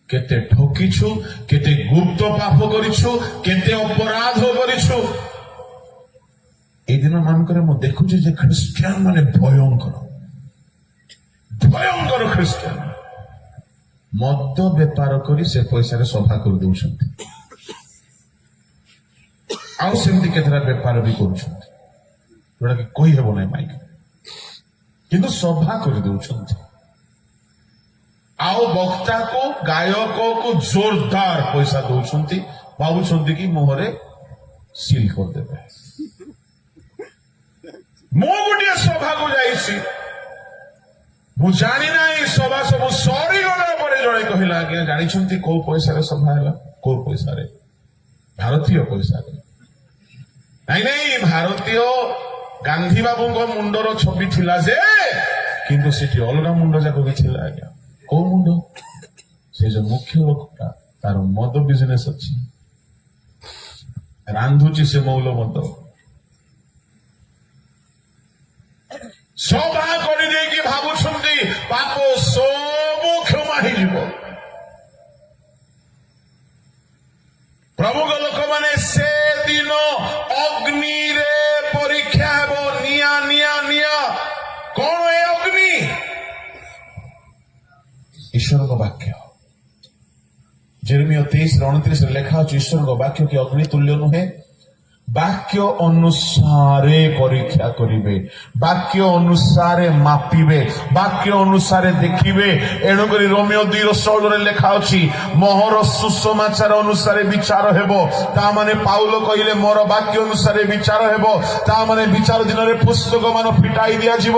Speaker 1: କେତେ ଠକିଛୁ, କେତେ ଗୁପ୍ତ ପାପ କରିଛୁ, କେତେ ଅପରାଧ କରିଛୁ। ଏଇ ଦିନ ମାନଙ୍କରେ ମୁଁ ଦେଖୁଛି ଯେ ଖ୍ରୀଷ୍ଟିଆନ ମାନେ ଭୟଙ୍କର ଖ୍ରୀଷ୍ଟିଆନ ମଦ ବେପାର କରି ସେ ପଇସାରେ ସଭା କରିଦଉଛନ୍ତି, ଆଉ ସେମିତି କେତେଟା ବେପାର ବି କରୁଛନ୍ତି, ଯୋଉଟା କି କହିହେବ ନାହିଁ ମାଇକ, କିନ୍ତୁ ସଭା କରିଦଉଛନ୍ତି। ଆଉ ବକ୍ତାକୁ, ଗାୟକକୁ ଜୋରଦାର ପଇସା ଦଉଛନ୍ତି, ଭାବୁଛନ୍ତି କି ମୁହଁରେ ସିଲ୍ କରିଦେବେ। ମୁଁ ଗୋଟିଏ ସଭାକୁ ଯାଇଛି, ମୁଁ ଜାଣି ନାହିଁ, ସଭା ସବୁ ସରିଗଲା ପରେ ଜଣେ କହିଲା, ଆଜ୍ଞା ଜାଣିଛନ୍ତି କୋଉ ପଇସାରେ ସଭା ହେଲା? କୋଉ ପଇସାରେ? ଭାରତୀୟ ପଇସାରେ। ନାଇଁ ନାଇଁ, ଭାରତୀୟ ଗାନ୍ଧୀ ବାବୁଙ୍କ ମୁଣ୍ଡର ଛବି ଥିଲା ଯେ, କିନ୍ତୁ ସେଠି ଅଲଗା ମୁଣ୍ଡ ଯାକ ବି ଥିଲା। ଆଜ୍ଞା କୋଉ ମୁଣ୍ଡ? ସେ ଯୋଉ ମୁଖ୍ୟ ଲୋକଟା, ତାର ମଦ ବିଜନେସ ଅଛି, ରାନ୍ଧୁଛି ସେ ମୌଲ ମଦ। ସଭା କରିଦେଇକି ଭାବୁଛନ୍ତି ପାପ ସବୁ କ୍ଷମା ହେଇଯିବ। ପ୍ରଭୁଙ୍କ ଲୋକମାନେ ସେଦିନ ଅଗ୍ନି ଈଶ୍ୱରଙ୍କ ବାକ୍ୟ। ଯେରେମିୟା 23:29 ଲେଖା ଅଛି, ଈଶ୍ୱରଙ୍କ ବାକ୍ୟ କି ଅଗ୍ନି ତୁଲ୍ୟ ନୁହେଁ, ବାକ୍ୟ ଅନୁସାରେ ପରୀକ୍ଷା କରିବେ, ବାକ୍ୟ ଅନୁସାରେ ମାପିବେ, ବାକ୍ୟ ଅନୁସାରେ ଦେଖିବେ। ଏଣୁକରି ରୋମିଓ 2:16 ଲେଖା ଅଛି, ମୋହର ସୁସମାଚାର ଅନୁସାରେ ବିଚାର ହେବ। ତା ମାନେ ପାଉଲ କହିଲେ ମୋର ବାକ୍ୟ ଅନୁସାରେ ବିଚାର ହେବ। ତା ମାନେ ବିଚାର ଦିନରେ ପୁସ୍ତକ ମାନ ଫିଟାଇ ଦିଆଯିବ,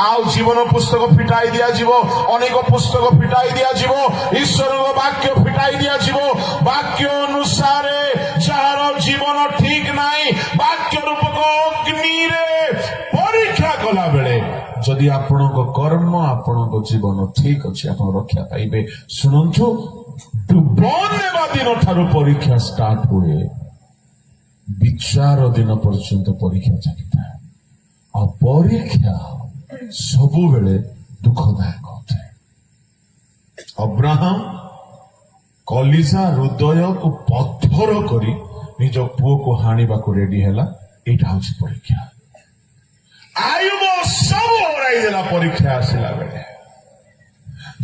Speaker 1: ଆଉ ଜୀବନ ପୁସ୍ତକ ଫିଟାଇ ଦିଆଯିବ, ଅନେକ ପୁସ୍ତକ ଫିଟାଇ ଦିଆଯିବ, ଈଶ୍ୱରଙ୍କ ବାକ୍ୟ ଫିଟାଇ ଦିଆଯିବ। ବାକ୍ୟ ଅନୁସାରେ ଯାହାର ଜୀବନ ଠିକ ନାହିଁ, ବାକ୍ୟ ରୂପକ ଅଗ୍ନିରେ ପରୀକ୍ଷା କଲା ବେଳେ ଯଦି ଆପଣଙ୍କ କର୍ମ, ଆପଣଙ୍କ ଜୀବନ ଠିକ ଅଛି, ଆପଣ ରକ୍ଷା ପାଇବେ। ଶୁଣନ୍ତୁ, ଡୁବ ନେବା ଦିନ ଠାରୁ ପରୀକ୍ଷା ଷ୍ଟାର୍ଟ ହୁଏ, ବିଚାର ଦିନ ପର୍ଯ୍ୟନ୍ତ ପରୀକ୍ଷା ଚାଲିଥାଏ। ଆଉ ପରୀକ୍ଷା ସବୁବେଳେ ଦୁଃଖଦାୟକ ଅଟେ। ଅବ୍ରାହମ କଲିଜା ହୃଦୟକୁ ପଥର କରି ନିଜ ପୁଅକୁ ହାଣିବାକୁ ରେଡି ହେଲା। ଏଇଟା ହଉଛି ପରୀକ୍ଷା। ଆୟୁବ ସବୁ ହରାଇ ଦେଲା ପରୀକ୍ଷା ଆସିଲା ବେଳେ।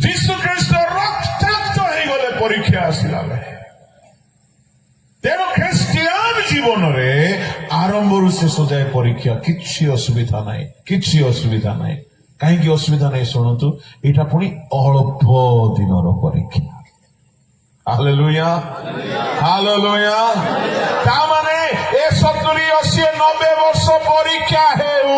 Speaker 1: ଯୀଶୁ ଖ୍ରୀଷ୍ଟ ରକ୍ତାକ୍ତ ହେଇଗଲେ ପରୀକ୍ଷା ଆସିଲା ବେଳେ। ତେଣୁ ଖ୍ରୀଷ୍ଟିଆନ ଜୀବନରେ ଆରମ୍ଭରୁ ଶେଷ ଯାଏ ପରୀକ୍ଷା। କିଛି ଅସୁବିଧା ନାହିଁ, କିଛି ଅସୁବିଧା ନାହିଁ। କାହିଁକି ଅସୁବିଧା ନାହିଁ ଶୁଣନ୍ତୁ, ଏଇଟା ପୁଣି ଅଳ୍ପ ଦିନର ପରୀକ୍ଷା। Hallelujah, hallelujah. ତା ମାନେ ଏ 70-80-90 ବର୍ଷ ପରୀକ୍ଷା ହେଉ,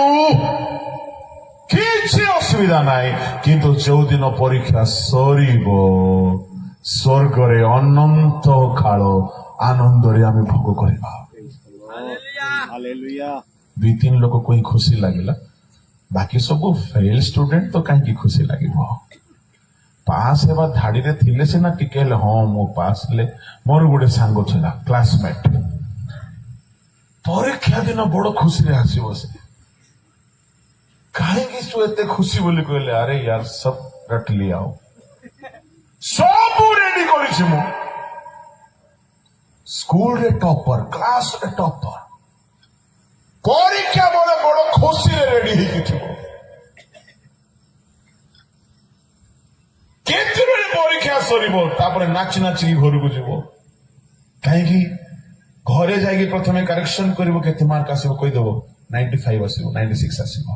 Speaker 1: କିଛି ଅସୁବିଧା ନାହିଁ। କିନ୍ତୁ ଯୋଉଦିନ ପରୀକ୍ଷା ସରିବ, ସ୍ୱର୍ଗରେ ଅନନ୍ତ କାଳ ଆନନ୍ଦରେ ଆମେ ଭୋଗ କରିବା। 2-3 ଲୋକକୁ ହିଁ ଖୁସି ଲାଗିଲା, ବାକି ସବୁ ଫେଲ ଷ୍ଟୁଡେଣ୍ଟ ତ କାହିଁକି ଖୁସି ଲାଗିବ? ପାସ୍ ହେବା ଧାଡିରେ ଥିଲେ ସିନା ଟିକେ ହେଲେ ହଁ ମୁଁ ପାସ୍ ହେଲେ। ମୋର ଗୋଟେ ସାଙ୍ଗ ଥିଲା, କ୍ଲାସମେଟ, ପରୀକ୍ଷା ଦିନ ବଡ ଖୁସିରେ ଆସିବ ସେ। କାହିଁକି ତୁ ଏତେ ଖୁସି ବୋଲି କହିଲେ? ଆରେ ୟାର ସବ ରଟଲି, ଆଉ ସବୁ ରେଡି କରିଛି ମୁଁ, ସ୍କୁଲରେ ଟପର, କ୍ଲାସରେ ଟପର, ପରୀକ୍ଷା ବେଳେ ବଡ ଖୁସିରେ ରେଡି ହେଇକି ଥିବ। କେତେବେଳେ ପରୀକ୍ଷା ସରିବ ତାପରେ ନାଚି ନାଚିକି ଘରକୁ ଯିବ। କାହିଁକି? ଘରେ ଯାଇକି ପ୍ରଥମେ କରେକ୍ସନ କରିବ, କେତେ ମାର୍କ ଆସିବ କହିଦେବ, 95 ଆସିବ, 96 ଆସିବ।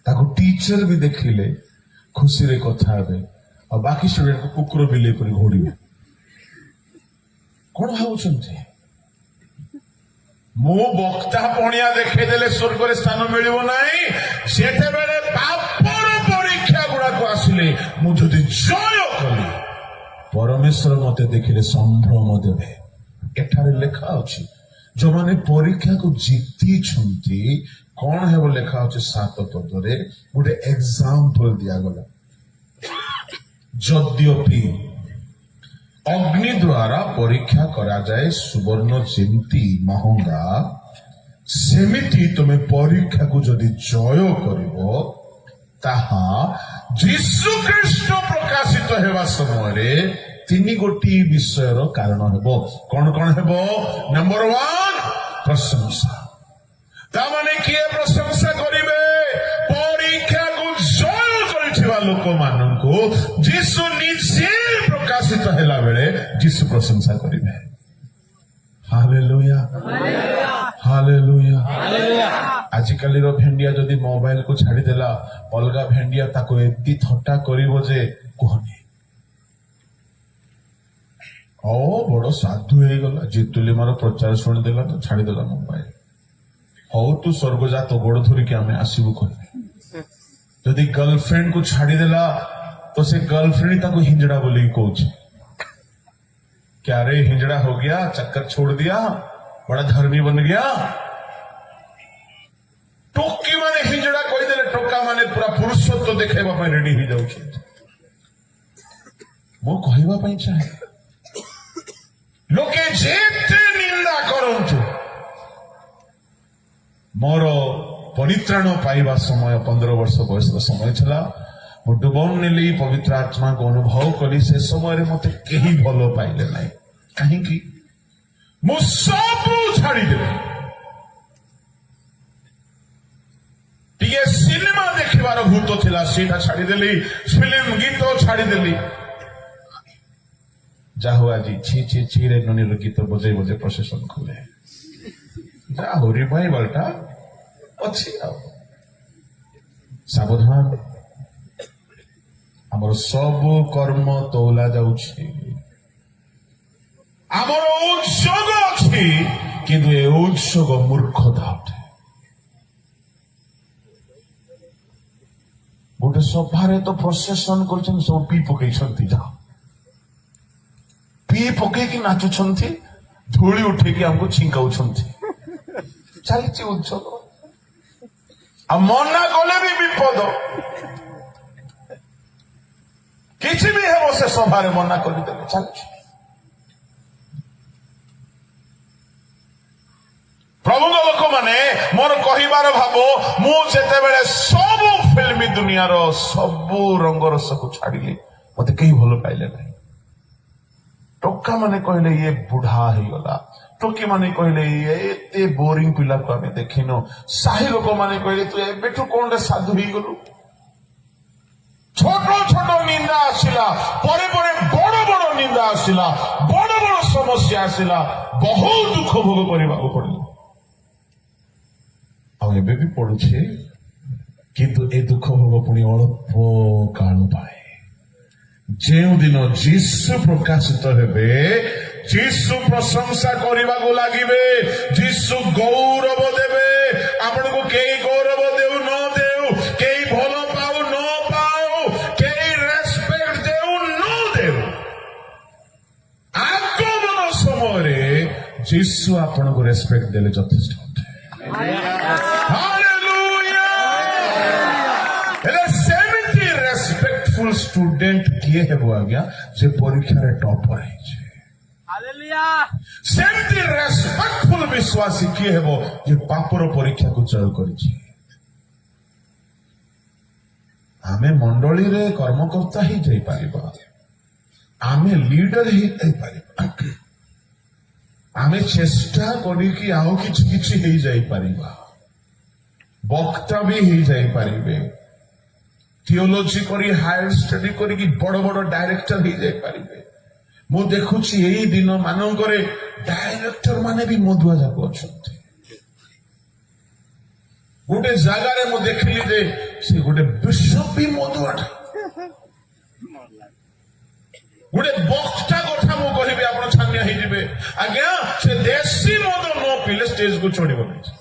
Speaker 1: ତାକୁ ଟିଚର ବି ଦେଖିଲେ ଖୁସିରେ କଥା ହେବେ, ଆଉ ବାକି ଷ୍ଟୁଡେଣ୍ଟକୁ କୁକୁର ବିଲେଇ କରି ଘୋଡ଼ିବେ। କଣ ଭାବୁଛନ୍ତି? ମୁଁ ବକ୍ତା ପଣିଆ ଦେଖେଇଦେଲେ ସ୍ୱର୍ଗରେ ସ୍ଥାନ ମିଳିବ ନାହିଁ। ସେତେବେଳେ ପାପର ପରୀକ୍ଷା ଗୁଡାକ ଆସିଲେ ମୁଁ ଯଦି ଜୟ କଲି, ପରମେଶ୍ୱର ମତେ ଦେଖିଲେ ସମ୍ଭ୍ରମ ଦେବେ। ଏଠାରେ ଲେଖା ଅଛି, ଯୋଉମାନେ ପରୀକ୍ଷାକୁ ଜିତିଛନ୍ତି କଣ ହେବ ଲେଖା ଅଛି 7 ପଦରେ। ଗୋଟେ ଏକ୍ସାମ୍ପଲ ଦିଆଗଲା, ଯଦ୍ୟପି ଅଗ୍ନି ଦ୍ୱାରା ପରୀକ୍ଷା କରାଯାଏ ସୁବର୍ଣ୍ଣ ଯେମିତି ମହଙ୍ଗା, ସେମିତି ତୁମେ ପରୀକ୍ଷାକୁ ଯଦି ଜୟ କରିବ, ତାହା ଯୀଶୁ ଖ୍ରୀଷ୍ଟ ପ୍ରକାଶିତ ହେବା ସମୟରେ 3 ଗୋଟି ବିଷୟର କାରଣ ହେବ। କଣ କଣ ହେବ? ନମ୍ବର 1, ପ୍ରଶଂସା। ତାମାନେ କିଏ ପ୍ରଶଂସା କରିବେ? ପରୀକ୍ଷାକୁ ଜୟ କରିଥିବା ଲୋକମାନଙ୍କୁ ଯୀଶୁ ନିଜେ ପ୍ରକାଶିତ ହେଲା ବେଳେ ଯୀଶୁ ପ୍ରଶଂସା କରିବେ। Hallelujah, hallelujah. ଆଜିକାଲିର ଭେଣ୍ଡିଆ ଯଦି ମୋବାଇଲକୁ ଛାଡିଦେଲା, ଅଲଗା ଭେଣ୍ଡିଆ ତାକୁ ଏମିତି ଥଟ୍ଟା କରିବ ଯେ କୁହନି। ବଡ ସାଧୁ ହେଇଗଲା, ଜିତୁଲିମାର ପ୍ରଚାର ଶୁଣିଦେଲା ତ ଛାଡିଦେଲା ମୋବାଇଲ। ହଉ ତୁ ସ୍ୱର୍ଗ ତୋ ଗୋଡ ଧରିକି ଆମେ ଆସିବୁ କହିବେ। ଯଦି गर्लफ्रेंड को ଛାଡିଦେଲା ତ ସେ गर्लफ्रेंड ତାକୁ ହିଞ୍ଜଡା ବୋଲିକି କହୁଛି। क्या रे हिंजड़ा हो गया, चक्कर छोड़ दिया, बड़ा धर्मी बन गया। टोकी माने हिंजड़ा କହିଦେଲେ, ଟୋକା ମାନେ ପୁରା ପୁରୁଷତ୍ୱ ଦେଖାଇବା ପାଇଁ ରେଡି ହେଇଯାଉଛନ୍ତି। ମୁଁ କହିବା ପାଇଁ ଚାହେଁ, ଲୋକେ ଯେତେ ନିନ୍ଦା କରନ୍ତୁ, ମୋର ପରିତ୍ରାଣ ପାଇବା ସମୟ 15 ବର୍ଷ ବୟସର ସମୟ ଥିଲା। ମୁଁ ଡୁବନ ନେଲି, ପବିତ୍ର ଆତ୍ମାକୁ ଅନୁଭବ କଲି। ସେ ସମୟରେ ମତେ କେହି ଭଲ ପାଇଲେ ନାହିଁ। କାହିଁକି? ମୁଁ ସବୁ ଛାଡ଼ିଦେଲି। ଟିକେ ସିନେମା ଦେଖିବା ସିନେମାର ଭୂତ ଥିଲା ସେଇଟା ଛାଡ଼ିଦେଲି, ଫିଲ୍ମ ଗୀତ ଛାଡ଼ିଦେଲି। ଯାହା ହଉ ଆଜି ଛି ଛି ଛିରେ ନନୀର ଗୀତ ବଜେଇ ବଜେଇ ପ୍ରସେସନ କଲେ। ଯାହା ହଉ ରିଭାଇଭାଲଟା ଅଛି। ଆଉ ସାବଧାନ, ଆମର ସବୁ କର୍ମ ତୋଲା ଯାଉଛି। ଆମର ଉତ୍ସବ ଅଛି, କିନ୍ତୁ ଏ ଉତ୍ସବ ମୂର୍ଖତା ଅଟେ। ଗୋଟେ ସଭାରେ ତ ପ୍ରସେସନ କରୁଛନ୍ତି, ସବୁ ପି ପକେଇଛନ୍ତି, ଯାଅ ପି ପକେଇକି ନାଚୁଛନ୍ତି, ଧୂଳି ଉଠେଇକି ଆମକୁ ଛିଙ୍କାଉଛନ୍ତି। ଚାଲିଛି ଉତ୍ସବ, ଆଉ ମନା କଲେ ବି ବିପଦ। କିଛି ବି ହେବ, ସେ ସଭାରେ ମନା କରିଦେଲେ ଚାଲିଛି। ପ୍ରଭୁଙ୍କ ଲୋକମାନେ ମୋର କହିବାର ଭାବ, ମୁଁ ଯେତେବେଳେ ସବୁ ଫିଲ୍ମ ଦୁନିଆର ସବୁ ରଙ୍ଗରସକୁ ଛାଡ଼ିଲି, ମତେ କେହି ଭଲ ପାଇଲେ ନାହିଁ। ଟୋକା ମାନେ କହିଲେ ଇଏ ବୁଢା ହେଇଗଲା, ଟୋକି ମାନେ କହିଲେ ଇଏ ଏତେ ବୋରିଂ ପିଲାକୁ ଆମେ ଦେଖିନୁ, ସାହି ଲୋକମାନେ କହିଲେ ତୁ ଏବେଠୁ କଣରେ ସାଧୁ ହେଇଗଲୁ। ଛୋଟ ଛୋଟ ନିନ୍ଦା ଆସିଲା, ପରେ ପରେ ବଡ ବଡ ନିନ୍ଦା ଆସିଲା, ବଡ ବଡ ସମସ୍ୟା ଆସିଲା, ବହୁତ ଦୁଃଖ ଭୋଗ କରିବାକୁ ପଡିଲା। ଆଉ ଏବେ ବି ପଡୁଛି, କିନ୍ତୁ ଏ ଦୁଃଖ ଭୋଗ ପୁଣି ଅଳ୍ପ କାଳ ପାଇଁ। ଯେଉଁଦିନ ଯୀଶୁ ପ୍ରକାଶିତ ହେବେ, ଯୀଶୁ ପ୍ରଶଂସା କରିବାକୁ ଲାଗିବେ, ଯୀଶୁ ଗୌରବ ଦେବେ। ଆପଣଙ୍କୁ କେହି ଗୌରବ ଦେଉ ନ ଦେଉ, କେହି ଭଲ ପାଉ ନ ପାଉ, କେହି ରେସ୍ପେକ୍ଟ ଦେଉ ନ ଦେଉ, ଆଗମନ ସମୟରେ ଯୀଶୁ ଆପଣଙ୍କୁ ରେସ୍ପେକ୍ଟ ଦେଲେ ଯଥେଷ୍ଟ ଅଟେ। ହେଲେ ସେମିତି ରେସ୍ପେକ୍ଟଫୁଲ ଷ୍ଟୁଡେଣ୍ଟ କିଏ ହେବ ଆଜ୍ଞା? ଯେ ପରୀକ୍ଷାରେ ଟପର ହେଇଛି। ସେମିତି ରେସ୍ପେକ୍ଟଫୁଲ ବିଶ୍ୱାସୀ କିଏ ହେବ? ଯେ ପାପର ପରୀକ୍ଷାକୁ ଜୟ କରିଛି। ଆମେ ମଣ୍ଡଳୀରେ କର୍ମକର୍ତ୍ତା ହେଇଯାଇପାରିବା, ଆମେ ଲିଡର ହେଇଯାଇପାରିବା, ଆମେ ଚେଷ୍ଟା କରିକି ଆଉ କିଛି କିଛି ହେଇଯାଇପାରିବା, ବକ୍ତା ବି ହେଇଯାଇପାରିବେ, ଥିଓଲୋଜି କରି ହାୟର ଷ୍ଟଡି କରିକି ବଡ ବଡ ଡାଇରେକ୍ଟର ହେଇଯାଇପାରିବେ। ମୁଁ ଦେଖୁଛି ଏଇ ଦିନ ମାନଙ୍କରେ ଡାଇରେକ୍ଟର ମାନେ ବି ମଧୁଆ ଯାକ ଅଛନ୍ତି। ଗୋଟେ ଜାଗାରେ ମୁଁ ଦେଖିଲି ଯେ ସେ ଗୋଟେ ବିଶପ ବି ମଧୁଆଟା। ଗୋଟେ ବକ୍ତା କଥା ମୁଁ କହିବି, ଆପଣ ଛାନିଆ ହେଇଯିବେ। ଆଜ୍ଞା, ସେ ଦେଶୀ ମଦ ନ ପିଇଲେ ଷ୍ଟେଜକୁ ଚଢିବ ନାହିଁ।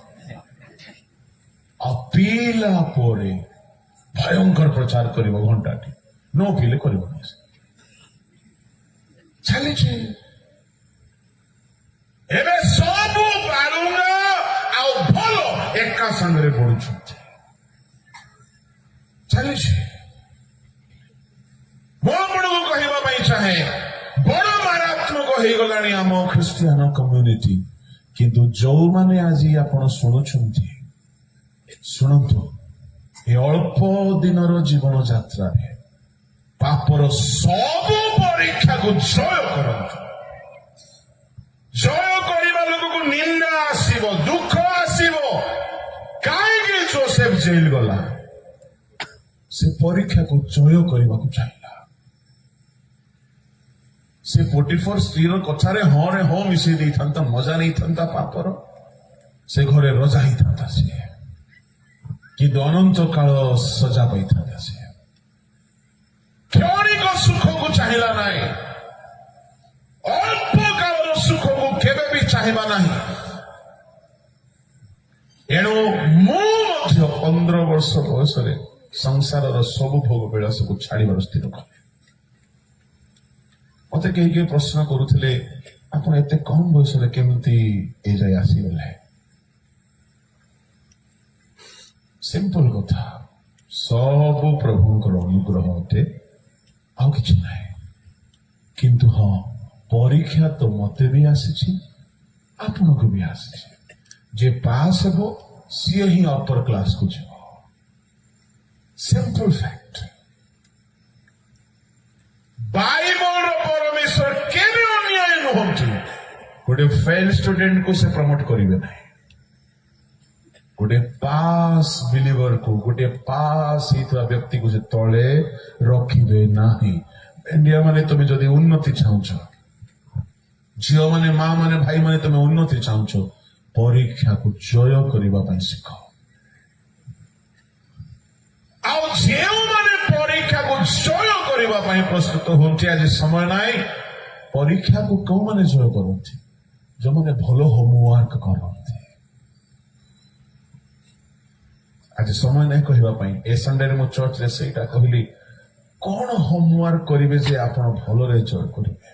Speaker 1: ଆଉ ପିଇଲା ପରେ ଭୟଙ୍କର ପ୍ରଚାର କରିବ ଘଣ୍ଟାଟି, ନ ପିଇଲେ କରିବ ନାହିଁ। ଚାଲିଛି ଏବେ ସବୁ ବାରୁଙ୍ଗା ଆଉ ଭଲ ଏକା ସାଙ୍ଗରେ ବଢୁଛନ୍ତି। ଚାଲିଛି। ମୁଁ ଆପଣଙ୍କୁ କହିବା ପାଇଁ ଚାହେଁ, ବଡ ମାରାତ୍ମକ ହେଇଗଲାଣି ଆମ ଖ୍ରୀଷ୍ଟିଆନ କମ୍ୟୁନିଟି। କିନ୍ତୁ ଯୋଉମାନେ ଆଜି ଆପଣ ଶୁଣୁଛନ୍ତି, ଶୁଣନ୍ତୁ, ଏ ଅଳ୍ପ ଦିନର ଜୀବନ ଯାତ୍ରାରେ ପାପର ସବୁ ପରୀକ୍ଷାକୁ ଜୟ କରନ୍ତୁ। ଜୟ କରିବା ଲୋକକୁ ନିନ୍ଦା ଆସିବ, ଦୁଃଖ ଆସିବ। କାହିଁକି ଯୋସେଫ ଜେଲ ଗଲା? ସେ ପରୀକ୍ଷାକୁ ଜୟ କରିବାକୁ ଚାହିଁଲା। ସେ ପୋଟିଫର ସ୍ତ୍ରୀର କଥାରେ ହଁ ରେ ହଁ ମିଶେଇ ଦେଇଥାନ୍ତା, ମଜା ନେଇଥାନ୍ତା ପାପର, ସେ ଘରେ ରଜା ହେଇଥାନ୍ତା ସିଏ, କିନ୍ତୁ ଅନନ୍ତ କାଳ ସଜା ପାଇଥାନ୍ତା ସିଏ। କ୍ଷଣିକ ସୁଖକୁ ଚାହିଁଲା ନାହିଁ, ଅଳ୍ପ କାଳର ସୁଖକୁ କେବେ ବି ଚାହିଁବା ନାହିଁ। ଏଣୁ ମୁଁ ମଧ୍ୟ 15 ବର୍ଷ ବୟସରେ ସଂସାରର ସବୁ ଭୋଗ ବିଳାସକୁ ଛାଡ଼ିବାର ସ୍ଥିର କଲେ। ମତେ କେହି କେହି ପ୍ରଶ୍ନ କରୁଥିଲେ, ଆପଣ ଏତେ କମ ବୟସରେ କେମିତି ଏ ଯାଏ ଆସିଗଲେ? ସିମ୍ପଲ କଥା, ସବୁ ପ୍ରଭୁଙ୍କର ଅନୁଗ୍ରହ ଅଟେ, ଆଉ କିଛି ନାହିଁ। କିନ୍ତୁ ହଁ, ପରୀକ୍ଷା ତ ମତେ ବି ଆସିଛି, ଆପଣଙ୍କୁ ବି ଆସିଛି। ଯେ ପାସ୍ ହେବ ସିଏ ହିଁ ଅପର କ୍ଲାସକୁ ଯିବ। Simple fact. ବାଇବଲର ପରମେଶ୍ୱର କେବେ ଅନ୍ୟାୟ ନୁହନ୍ତି। ଗୋଟେ ଫେଲ୍ ଷ୍ଟୁଡେଣ୍ଟକୁ ସେ ପ୍ରମୋଟ କରିବେ ନାହିଁ। गोटे पास बिलीवर को गोटे पास होता व्यक्ति को तले रखिबे नाही। इंडिया माने तुम जदि उन्नति चाहछ, झील माने माँ माने भाई माने तुम उन्नति चाहछ, परीक्षा को जय करने शिख। परीक्षा को जय करने प्रस्तुत होती आज समय नाई। परीक्षा को कौ मैंने जय करती जो मैंने भल होमवर्क करती। आज समय नहीं कहवाई ए संडे मु चर्च रे सेटा कहली कौन होमवर्क करेंगे जे आप भल जय करेंगे।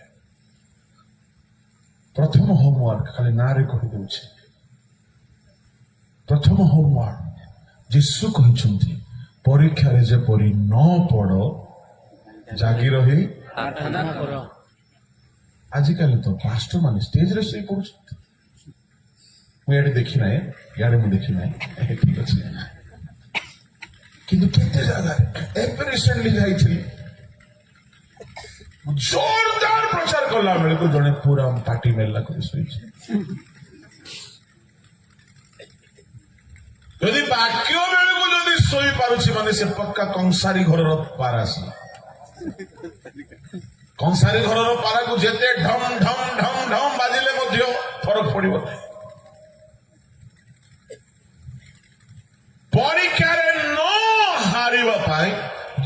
Speaker 1: प्रथम होमवर्क खाली ना रे कहीदे। प्रथम होमवर्क जीशु कहते परीक्षा रे जेपरी न पड़ जागी रही
Speaker 2: प्रार्थना करो।
Speaker 1: आजिकल तो पास्टर मान स्टेज रे शोई पड़ मुझे देखी ना यार मुझे देखी ना ठीक अच्छे किंतु केते जगह एवं रिसेंटली जाइछली जोरदार प्रचार कला बेले को जने पूरा पार्टी मेला कर सोई। यदि बाक्य बेले को यदि सोई पारुछि माने से पक्का कंसारी घर रो पारासी। कंसारी घर रो पारा को जेते ढम ढम ढम ढम बाजिले मध्य फरक पड़िबो। परीक्षा रे न हारिबा पाई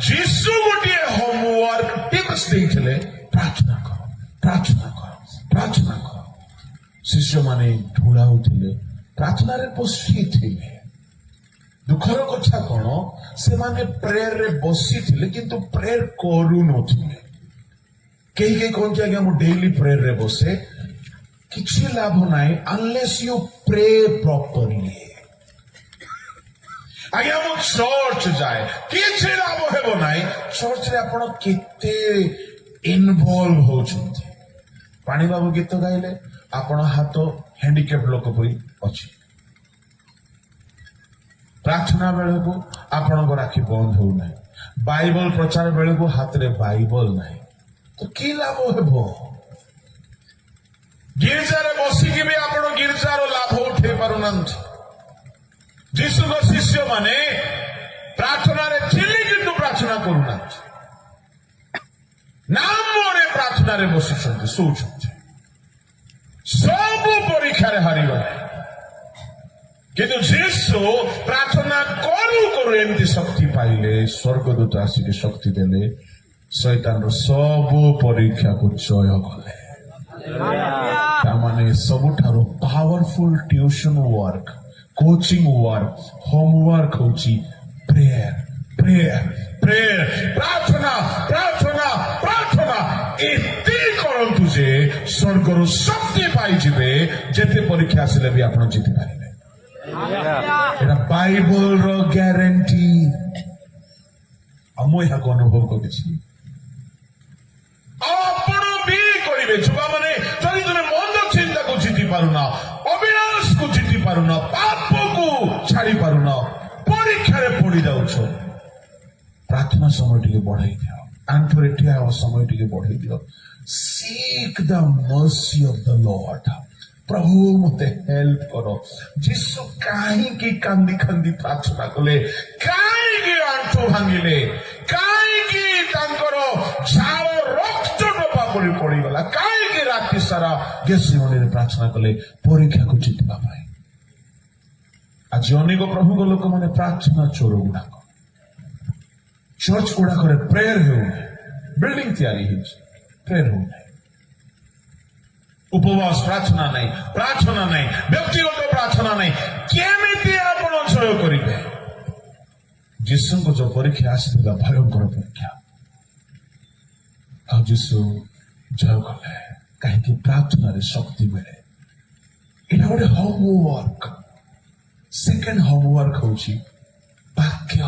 Speaker 1: जीशु गोटे होमवर्क टिप्स देइथिले प्रार्थना करो प्रार्थना करो प्रार्थना करो। शिष्य माने ढोलाउथिले प्रार्थना रे बसी थिले। दुखर कथा कौन से माने प्रेयर रे बसी थिले किंतु प्रेयर करू नथिले। कई कई कहते आज्ञा मु डेली प्रेयर रे बसे किछि लाभ नाही अनलेस यू प्रे प्रॉपर्ली। आज्ञा मु चर्च जाए किछि लाभ हेबो नाही। चर्च रे आपण केते इन्वॉल्व होछंती। पानी बाबू गीत गाइले आपण हाथ हैंडिकैप लोक पई अछि। प्रार्थना बेले को आपण राखी बंद हो ना। बाइबल प्रचार बेले को हाथ रे बाइबल ना तो कि लाभ हेबो। गिरजा रे बसिकी भी आपण गिरजार लाभ उठे पारुनांती। जीशु को शिष्य माने प्रार्थना रे थिले किंतु प्रार्थना करूनांती। नाम रे प्रार्थना रे बसिछंती सोचंती सब परीक्षा रे हारिगले किंतु जीशु प्रार्थना करू करू एमती शक्ति पाइले स्वर्गदूत आसिक शक्ति देले शैतान रो सब परीक्षा को जय कले। तामाने सबुठारो powerful tuition work coaching work homework होची प्रेयर प्रेयर प्रेयर प्रार्थना प्रार्थना प्रार्थना एते करंतु जे स्वर्गर शक्ति पाई जिवे जेते परीक्षा आसिले भी आपण जीति पारिबे। एटा बाइबल रो ग्यारंटी हम यहाँ अनुभव करिछि। आपण भी करिबे जुवा माने जदि तुमे मंद चिंता को जीति पारुना अविनाश को जीति पारुना पाप को छाड़ी पारुना परीक्षा रे पड़ी जाउछो प्रार्थना समय टिके बढ़ाई दियो। आंठरे ठिया हो समय टिके बढ़ाई दियो। Seek the mercy of the lord. प्रभु मते हेल्प करो। जीशु काहे की कांदी कांदी प्रार्थना कले काहे की आंठो भांगिले काहे की तांकर झाल रक्त डोपा पड़ी पड़ी गला काहे की राति सारा गेसिमनी रे प्रार्थना कले परीक्षा को जीतबा पाए। आज अनेक प्रभु को लोक माने प्रार्थना चोर गुडा चर्च गुडा करे प्रेयर हो बिल्डिंग तैयारी हो प्रेयर हो उपवास प्रार्थना नहीं व्यक्तिगत प्रार्थना नहीं केमिति आपण जय करिवे। जीशु को जो परीक्षा आसीथिला भयंकर परीक्षा आ जीशु जय कले कहीं प्रार्थना रे शक्ति मिले। इना गोटे होमवर्क। सेकेंड होमवर्क होची वाक्य।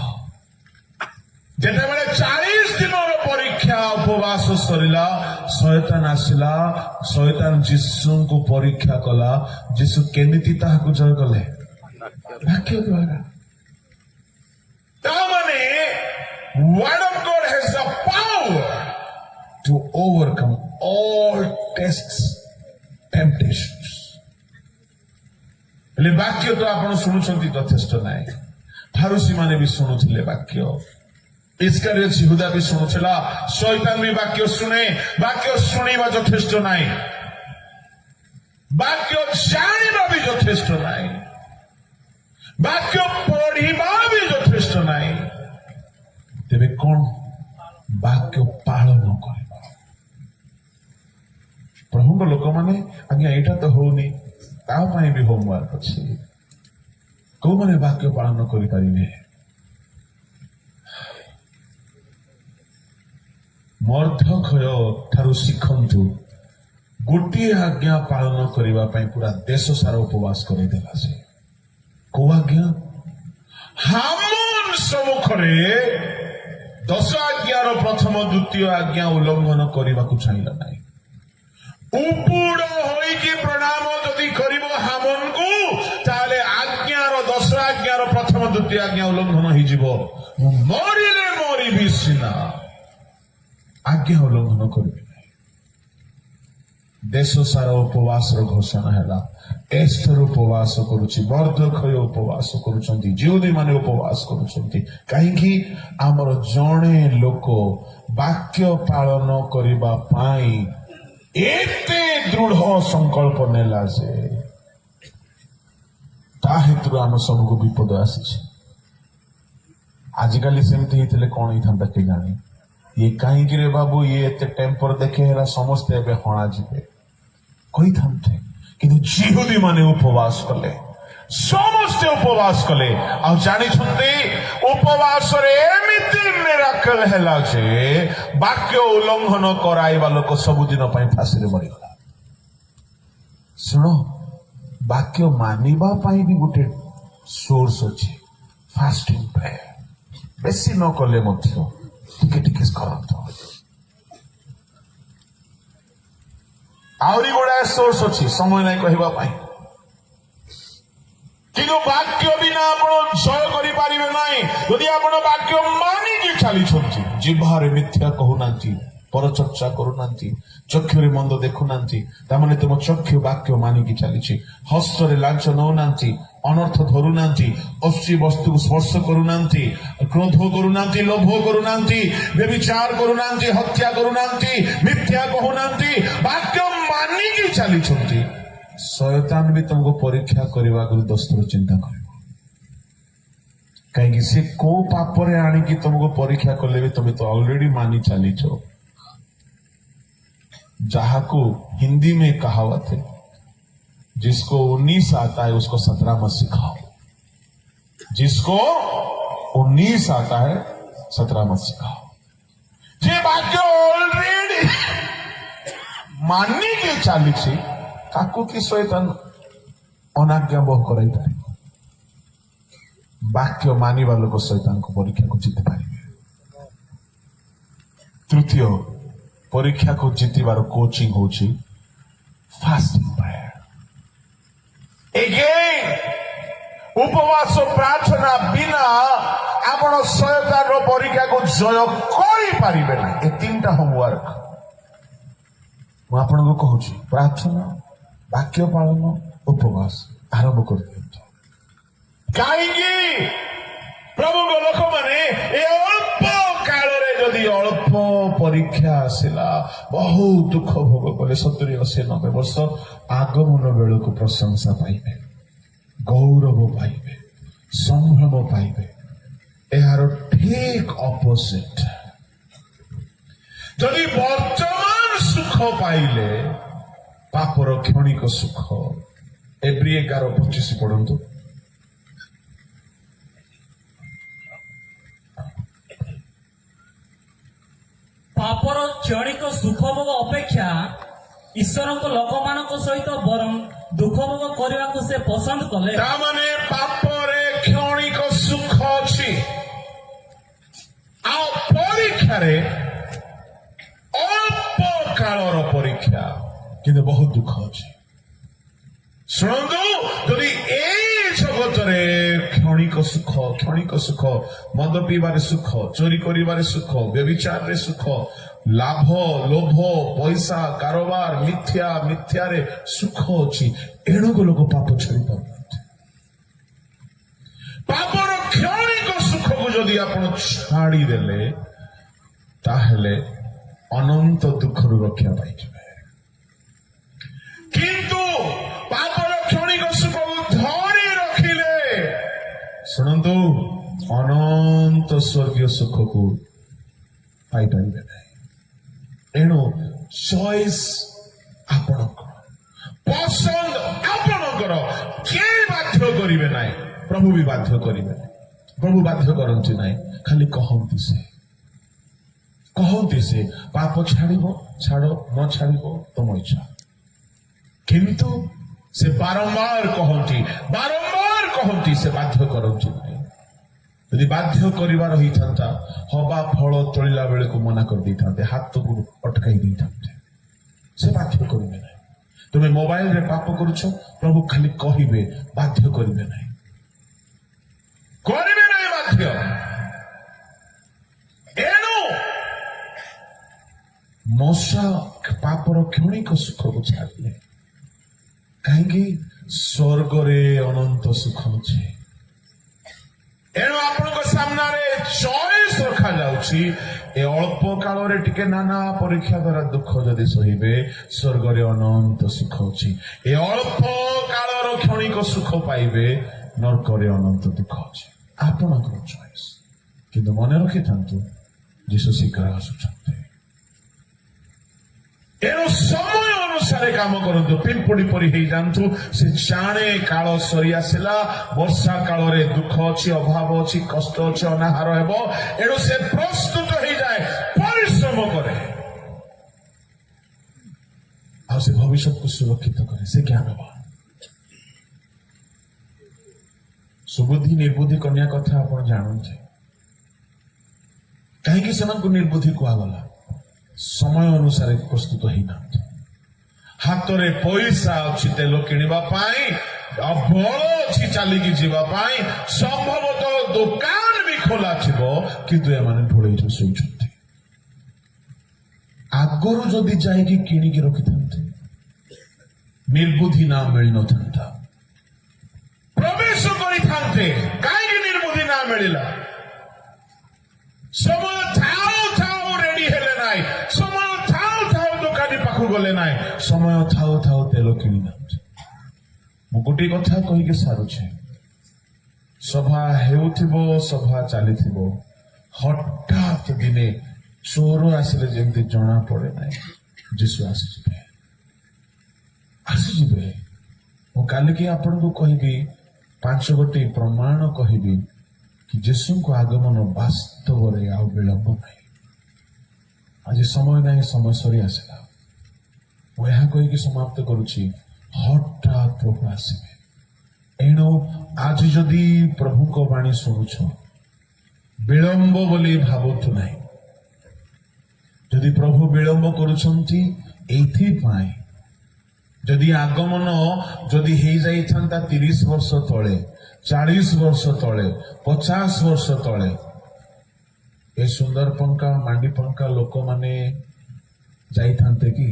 Speaker 1: जेते बेले 40 दिन परीक्षा उपवास सरिला शैतान आसिला शैतान जीशु को परीक्षा कला। जीशु केमिति ताहाको जय कले वाक्य द्वारा। तामाने word of God has the power to overcome all tests temptations। ହେଲେ ବାକ୍ୟ ତ ଆପଣ ଶୁଣୁଛନ୍ତି ଯଥେଷ୍ଟ ନାହିଁ। ଫାରୁସୀ ମାନେ ବି ଶୁଣୁଥିଲେ ବାକ୍ୟ, ଇସ୍କାରିୟତ ଯିହୁଦା ବି ଶୁଣୁଥିଲା, ଶୈତାନ ବି ବାକ୍ୟ ଶୁଣେ। ବାକ୍ୟ ଶୁଣିବା ଯଥେଷ୍ଟ ନାହିଁ, ବାକ୍ୟ ଜାଣିବା ବି ଯଥେଷ୍ଟ ନାହିଁ, ବାକ୍ୟ ପଢିବା ବି ଯଥେଷ୍ଟ ନାହିଁ। ତେବେ କଣ? ବାକ୍ୟ ପାଳନ କରିବା। ପ୍ରଭୁଙ୍କ ଲୋକମାନେ ଆଜ୍ଞା ଏଇଟା ତ ହଉନି, ତା ପାଇଁ ବି ହୋମୱାର୍କ ଅଛି। କୋଉମାନେ ବାକ୍ୟ ପାଳନ କରିପାରିବେ? ମର୍ଦ୍ଦକ୍ଷୟ ଠାରୁ ଶିଖନ୍ତୁ, ଗୋଟିଏ ଆଜ୍ଞା ପାଳନ କରିବା ପାଇଁ ପୁରା ଦେଶ ସାରା ଉପବାସ କରିଦେଲା ସେ। କୋଉ ଆଜ୍ଞା? ହାମାନ ସମ୍ମୁଖରେ 10 ଆଜ୍ଞାର ପ୍ରଥମ ଦ୍ୱିତୀୟ ଆଜ୍ଞା ଉଲ୍ଲଂଘନ କରିବାକୁ ଚାହିଁଲା ନାହିଁ। ଉପୁଡ ହୋଇକି ପ୍ରଣାମ ଯଦି କରିବ ହାମନକୁ, ତାହେଲେ ଆଜ୍ଞାର 10 ଆଜ୍ଞାର ପ୍ରଥମ ଦ୍ୱିତୀୟ ଆଜ୍ଞା ଉଲ୍ଲଂଘନ ହେଇଯିବ। ମୁଁ ମରିଲେ ମରିବି ସିନା, ଆଜ୍ଞା ଉଲ୍ଲଂଘନ କରିବି ନାହିଁ। ଦେଶ ସାରା ଉପବାସର ଘୋଷଣା ହେଲା। ଏସ୍ତର ଉପବାସ କରୁଛି, ମର୍ଦ୍ଦକ୍ଷୟ ଉପବାସ କରୁଛନ୍ତି, ଯିହୁଦୀ ମାନେ ଉପବାସ କରୁଛନ୍ତି। କାହିଁକି? ଆମର ଜଣେ ଲୋକ ବାକ୍ୟ ପାଳନ କରିବା ପାଇଁ ଏତେ ଦୃଢ ସଂକଳ୍ପ ନେଲା ଯେ ତା ହେତୁରୁ ଆମ ସବୁକୁ ବିପଦ ଆସିଛି। ଆଜିକାଲି ସେମିତି ହେଇଥିଲେ କଣ ହେଇଥାନ୍ତା କେଜାଣି? ଇଏ କାହିଁକି ରେ ବାବୁ ଇଏ ଏତେ ଟେମ୍ପର ଦେଖେ ହେଲା, ସମସ୍ତେ ଏବେ ହଣା ଯିବେ କହିଥାନ୍ତେ। କିନ୍ତୁ ଯିହୁଦୀ ମାନେ ଉପବାସ କଲେ, ସମସ୍ତେ ଉପବାସ କଲେ। ଆଉ ଜାଣିଛନ୍ତି ଉପବାସରେ ଏମିତି ମିରାକଲ ହେଲା ଯେ ବାକ୍ୟ ଉଲ୍ଲଂଘନ କରାଇବା ଲୋକ ସବୁଦିନ ପାଇଁ ଫାଶୀରେ ମରିଗଲା। ଶୁଣ, ବାକ୍ୟ ମାନିବା ପାଇଁ ବି ଗୋଟେ ସୋର୍ସ ଅଛି, ଫାଷ୍ଟିଂ ପ୍ରେୟର। ବେଶୀ ନ କଲେ ମଧ୍ୟ ଟିକେ ଟିକେ କରନ୍ତୁ। ଆହୁରି ଗୁଡାଏ ସୋର୍ସ ଅଛି, ସମୟ ନାହିଁ କହିବା ପାଇଁ। କିନ୍ତୁ ବାକ୍ୟ ବିନା ଆପଣ ଜୟ କରିପାରିବେ ନାହିଁ। ଯଦି ଆପଣ ବାକ୍ୟ ମାନିକି ଚାଲିଛନ୍ତି, ଜିହ୍ୱାରେ ମିଥ୍ୟା କହୁନାହାନ୍ତି, ପରଚର୍ଚ୍ଚା କରୁନାହାନ୍ତି, ଚକ୍ଷୁରେ ମନ୍ଦ ଦେଖୁନାହାନ୍ତି, ତାମାନେ ତୁମ ଚକ୍ଷୁ ବାକ୍ୟ ମାନିକି ଚାଲିଛି। ହସ୍ତରେ ଲାଞ୍ଚ ନେଉନାହାନ୍ତି, ଅନର୍ଥ ଧରୁନାହାନ୍ତି, ଅଶ୍ଳୀ ବସ୍ତୁକୁ ସ୍ପର୍ଶ କରୁନାହାନ୍ତି, କ୍ରୋଧ କରୁନାହାନ୍ତି, ଲୋଭ କରୁନାହାନ୍ତି, ବ୍ୟଭିଚାର କରୁନାହାନ୍ତି, ହତ୍ୟା କରୁନାହାନ୍ତି, ମିଥ୍ୟା କହୁନାହାନ୍ତି, ବାକ୍ୟ ମାନିକି ଚାଲିଛନ୍ତି। ଶୟତାନ ବି ତମକୁ ପରୀକ୍ଷା କରିବା ଆଗରୁ 10 ଥର ଚିନ୍ତା କରିବ। କାହିଁକି? ସେ କୋଉ ପାପରେ ଆଣିକି ତମକୁ ପରୀକ୍ଷା କଲେ ବି ତମେ ତ ଅଲରେଡି ମାନି ଚାଲିଛ। ଯାହାକୁ हिंदी में कहावत है, जिसको 19 आता है उसको 17 मत सिखाओ, जिसको 19 आता है 17 मत सिखाओ। जे बाक्य ऑलरेडी मानी के चाली ताकू कि शैतान अनाज्ञा बहु कराई पारे। बाक्य मानिबा लोक शैतान को परीक्षा को जीति पारे। तृतीय परीक्षा को जीतबार कोचिंग होची फास्टिंग प्रेयर। एगेन उपवास प्रार्थना बिना आपण शैतान परीक्षा को जय करि पारिबे ना। ए तीनटा होमवर्क मु आपनको कहूची, प्रार्थना, वाक्य पालन, उपवास आरंभ कर दियंतु। काहेकि प्रभु लोक माने ए अल्प काल रे जदि अल्प परीक्षा आसिला, बहुत दुख भोग कले 70, 80, 90 वर्ष आगमन बेल को प्रशंसा पाइबे, गौरव पाइबे, संभ्रम पाइबे। एहार ठीक अपोजिट जदि वर्तमान सुख पाइले पापर क्षणिक सुख। एब्री 11:25 पढ़ंतु।
Speaker 2: पापर क्षणिक सुख भोग अपेक्षा ईश्वर लोक मान सहित बरं दुख भोग करने को से पसंद कले।
Speaker 1: तामाने पापरे क्षणिक सुख अछि, आ परीक्षा रे अल्प कालर परीक्षा किंतु बहुत दुख अछि। शुणु, यदि ए जगतरे क्षणिक सुख, मद पीबार सुख, चोरी करिबार सुख, व्यभिचार रे सुख, लाभ, लोभ, पैसा, कारोबार, मिथ्या रे सुख अछि, एणुक लोक पाप छाड़ी पारुनाहांती। ପାପର କ୍ଷଣିକ ସୁଖକୁ ଯଦି ଆପଣ ଛାଡ଼ିଦେଲେ ତାହେଲେ ଅନନ୍ତ ଦୁଃଖରୁ ରକ୍ଷା ପାଇଯିବେ। କିନ୍ତୁ ପାପର କ୍ଷଣିକ ସୁଖକୁ ଧରି ରଖିଲେ ଶୁଣନ୍ତୁ ଅନନ୍ତ ସ୍ୱର୍ଗୀୟ ସୁଖକୁ ପାଇପାରିବେ ନାହିଁ। ଏଣୁ ଚଏସ୍ ଆପଣଙ୍କର, ପସନ୍ଦ ଆପଣଙ୍କର, କେହି ବାଧ୍ୟ କରିବେ ନାହିଁ। ପ୍ରଭୁ ବି ବାଧ୍ୟ କରିବେ ନାହିଁ। ପ୍ରଭୁ ବାଧ୍ୟ କରନ୍ତି ନାହିଁ, ଖାଲି କହନ୍ତି ସେ ପାପ ଛାଡ଼ିବ ଛାଡ଼, ନ ଛାଡ଼ିବ ତମ ଇଚ୍ଛା। କିନ୍ତୁ ସେ ବାରମ୍ବାର କହନ୍ତି, ସେ ବାଧ୍ୟ କରନ୍ତି ନାହିଁ। ଯଦି ବାଧ୍ୟ କରିବାର ହେଇଥାନ୍ତା ହବା ଫଳ ତୋଳିଲା ବେଳକୁ ମନା କରିଦେଇଥାନ୍ତେ, ହାତକୁ ଅଟକାଇ ଦେଇଥାନ୍ତେ। ସେ ବାଧ୍ୟ କରିବେ ନାହିଁ। ତୁମେ ମୋବାଇଲରେ ପାପ କରୁଛ, ପ୍ରଭୁ ଖାଲି କହିବେ, ବାଧ୍ୟ କରିବେ ନାହିଁ ବାଧ୍ୟ। ଏଣୁ ମଶା ପାପର କ୍ଷଣିକ ସୁଖକୁ ଛାଡ଼ିଲେ, କାହିଁକି ସ୍ୱର୍ଗରେ ଅନନ୍ତ ସୁଖ ଅଛି। ଏଣୁ ଆପଣଙ୍କ ସାମ୍ନାରେ ଚଏସ୍ ରଖାଯାଉଛି। ଏ ଅଳ୍ପ କାଳରେ ଟିକେ ନାନା ପରୀକ୍ଷା ଦ୍ୱାରା ଦୁଃଖ ଯଦି ସହିବେ, ସ୍ୱର୍ଗରେ ଅନନ୍ତ ସୁଖ ଅଛି। ଏ ଅଳ୍ପ କାଳର କ୍ଷଣିକ ସୁଖ ପାଇବେ, ନର୍କରେ ଅନନ୍ତ ଦୁଃଖ ଅଛି। ଆପଣଙ୍କର ଚଏସ୍। କିନ୍ତୁ ମନେ ରଖିଥାନ୍ତୁ, ଯୀଶୁ ଶୀଘ୍ର ଆସୁଛନ୍ତି। ଏଣୁ ସମୟ ଅନୁସାରେ କାମ କରନ୍ତୁ। ପିମ୍ପୁଡ଼ି ପରି ହେଇଯାଆନ୍ତୁ। ସେ ଜାଣେ କାଳ ସରି ଆସିଲା, ବର୍ଷା କାଳରେ ଦୁଃଖ ଅଛି, ଅଭାବ ଅଛି, କଷ୍ଟ ଅଛି, ଅନାହାର ହେବ। ଏଣୁ ସେ ପ୍ରସ୍ତୁତ ହେଇଯାଏ, ପରିଶ୍ରମ କରେ, ଆଉ ସେ ଭବିଷ୍ୟତକୁ ସୁରକ୍ଷିତ କରେ। ସେ ଜ୍ଞାନବାନ। ସୁବୁଦ୍ଧି ନିର୍ବୁଦ୍ଧି କନ୍ୟା କଥା ଆପଣ ଜାଣନ୍ତି। କାହିଁକି ସେମାନଙ୍କୁ ନିର୍ବୁଦ୍ଧି କୁହାଗଲା? ସମୟ ଅନୁସାରେ ପ୍ରସ୍ତୁତ ହେଇନାହାନ୍ତି। ହାତରେ ପଇସା ଅଛି ତେଲ କିଣିବା ପାଇଁ, ବଳ ଅଛି ଚାଲିକି ଯିବା ପାଇଁ, ସମ୍ଭବତଃ ଦୋକାନ ବି ଖୋଲା ଥିବ, କିନ୍ତୁ ଏମାନେ ଢୋଳେଇରେ ଶୋଇଛନ୍ତି। ଆଗରୁ ଯଦି ଯାଇକି କିଣିକି ରଖିଥାନ୍ତେ, ନିର୍ବୁଦ୍ଧି ନାଁ ମିଳିନଥାନ୍ତା, ପ୍ରବେଶ କରିଥାନ୍ତେ। କାହିଁକି ନିର୍ବୁଦ୍ଧି ନାଁ ମିଳିଲା? ସମୟ ଥାଉ ଥାଉ ରେଡି ହେଲେ ନାହିଁ, ସମୟ ଥାଉ ଥାଉ ଦୋକାନୀ ପାଖକୁ ଗଲେ ନାହିଁ, ସମୟ ଥାଉ ଥାଉ ତେଲ କିଣିନାହାନ୍ତି। ମୁଁ ଗୋଟିଏ କଥା କହିକି ସାରୁଛି। ସଭା ହେଉଥିବ, ସଭା ଚାଲିଥିବ, ହଠାତ୍ ଦିନେ ଚୋର ଆସିଲେ ଯେମିତି ଜଣା ପଡେ ନାହିଁ, ଯୀଶୁ ଆସିଯିବେ। ମୁଁ କାଲିକି ଆପଣଙ୍କୁ କହିବି, 5 ଗୋଟି ପ୍ରମାଣ କହିବି କି ଯୀଶୁଙ୍କ ଆଗମନ ବାସ୍ତବରେ ଆଉ ବିଳମ୍ବ ନାହିଁ। ଆଜି ସମୟ ନାହିଁ, ସମୟ ସରି ଆସିଲା। ମୁଁ ଏହା କହିକି ସମାପ୍ତ କରୁଛି, ହଠାତ୍ ପ୍ରଭୁ ଆସିବେ। ଏଣୁ ଆଜି ଯଦି ପ୍ରଭୁଙ୍କ ବାଣୀ ଶୁଣୁଛ, ବିଳମ୍ବ ବୋଲି ଭାବୁଛୁ ନାହିଁ। ଯଦି ପ୍ରଭୁ ବିଳମ୍ବ କରୁଛନ୍ତି ଏଇଥିପାଇଁ, ଯଦି ଆଗମନ ଯଦି ହେଇଯାଇଥାନ୍ତା 30 ବର୍ଷ ତଳେ, 40 ବର୍ଷ ତଳେ, 50 ବର୍ଷ ତଳେ, ଏ ସୁନ୍ଦର ପଙ୍କା ମାଣ୍ଡି ପଙ୍କା ଲୋକମାନେ ଯାଇଥାନ୍ତେ କି?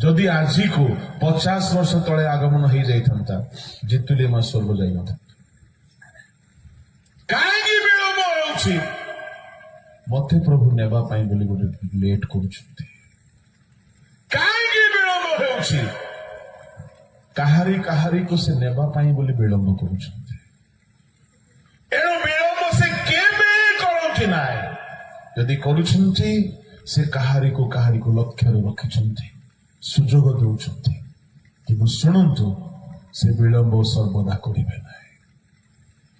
Speaker 1: ଯଦି ଆଜିକୁ 50 ବର୍ଷ ତଳେ ଆଗମନ ହେଇଯାଇଥାନ୍ତା, ଜିତୁଲି ମା ସ୍ୱର୍ଗ ଯାଇନଥାନ୍ତା। କାହିଁକି ବିଳମ୍ବ ହେଉଛି? ମତେ ପ୍ରଭୁ ନେବା ପାଇଁ ବୋଲି ଗୋଟେ ଲେଟ୍ କରୁଛନ୍ତି। କାହିଁକି ବିଳମ୍ବ ହେଉଛି? କାହାରିକୁ ସେ ନେବା ପାଇଁ ବୋଲି ବିଳମ୍ବ କରୁଛନ୍ତି। ଏଣୁ ବିଳମ୍ବ ସେ କେବେ କରନ୍ତି ନାହିଁ। ଯଦି କରୁଛନ୍ତି, ସେ କାହାରିକୁ ଲକ୍ଷ୍ୟରେ ରଖିଛନ୍ତି, ସୁଯୋଗ ଦେଉଛନ୍ତି। କିନ୍ତୁ ଶୁଣନ୍ତୁ, ସେ ବିଳମ୍ବ ସର୍ବଦା କରିବେ ନାହିଁ।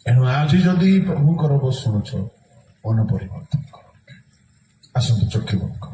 Speaker 1: ଏଣୁ ଆଜି ଯଦି ପ୍ରଭୁଙ୍କର ଶୁଣୁଛ, ମନ ପରିବର୍ତ୍ତନ କର। ଆସନ୍ତୁ ଚକ୍ଷୁ ବନ୍ଦ କର।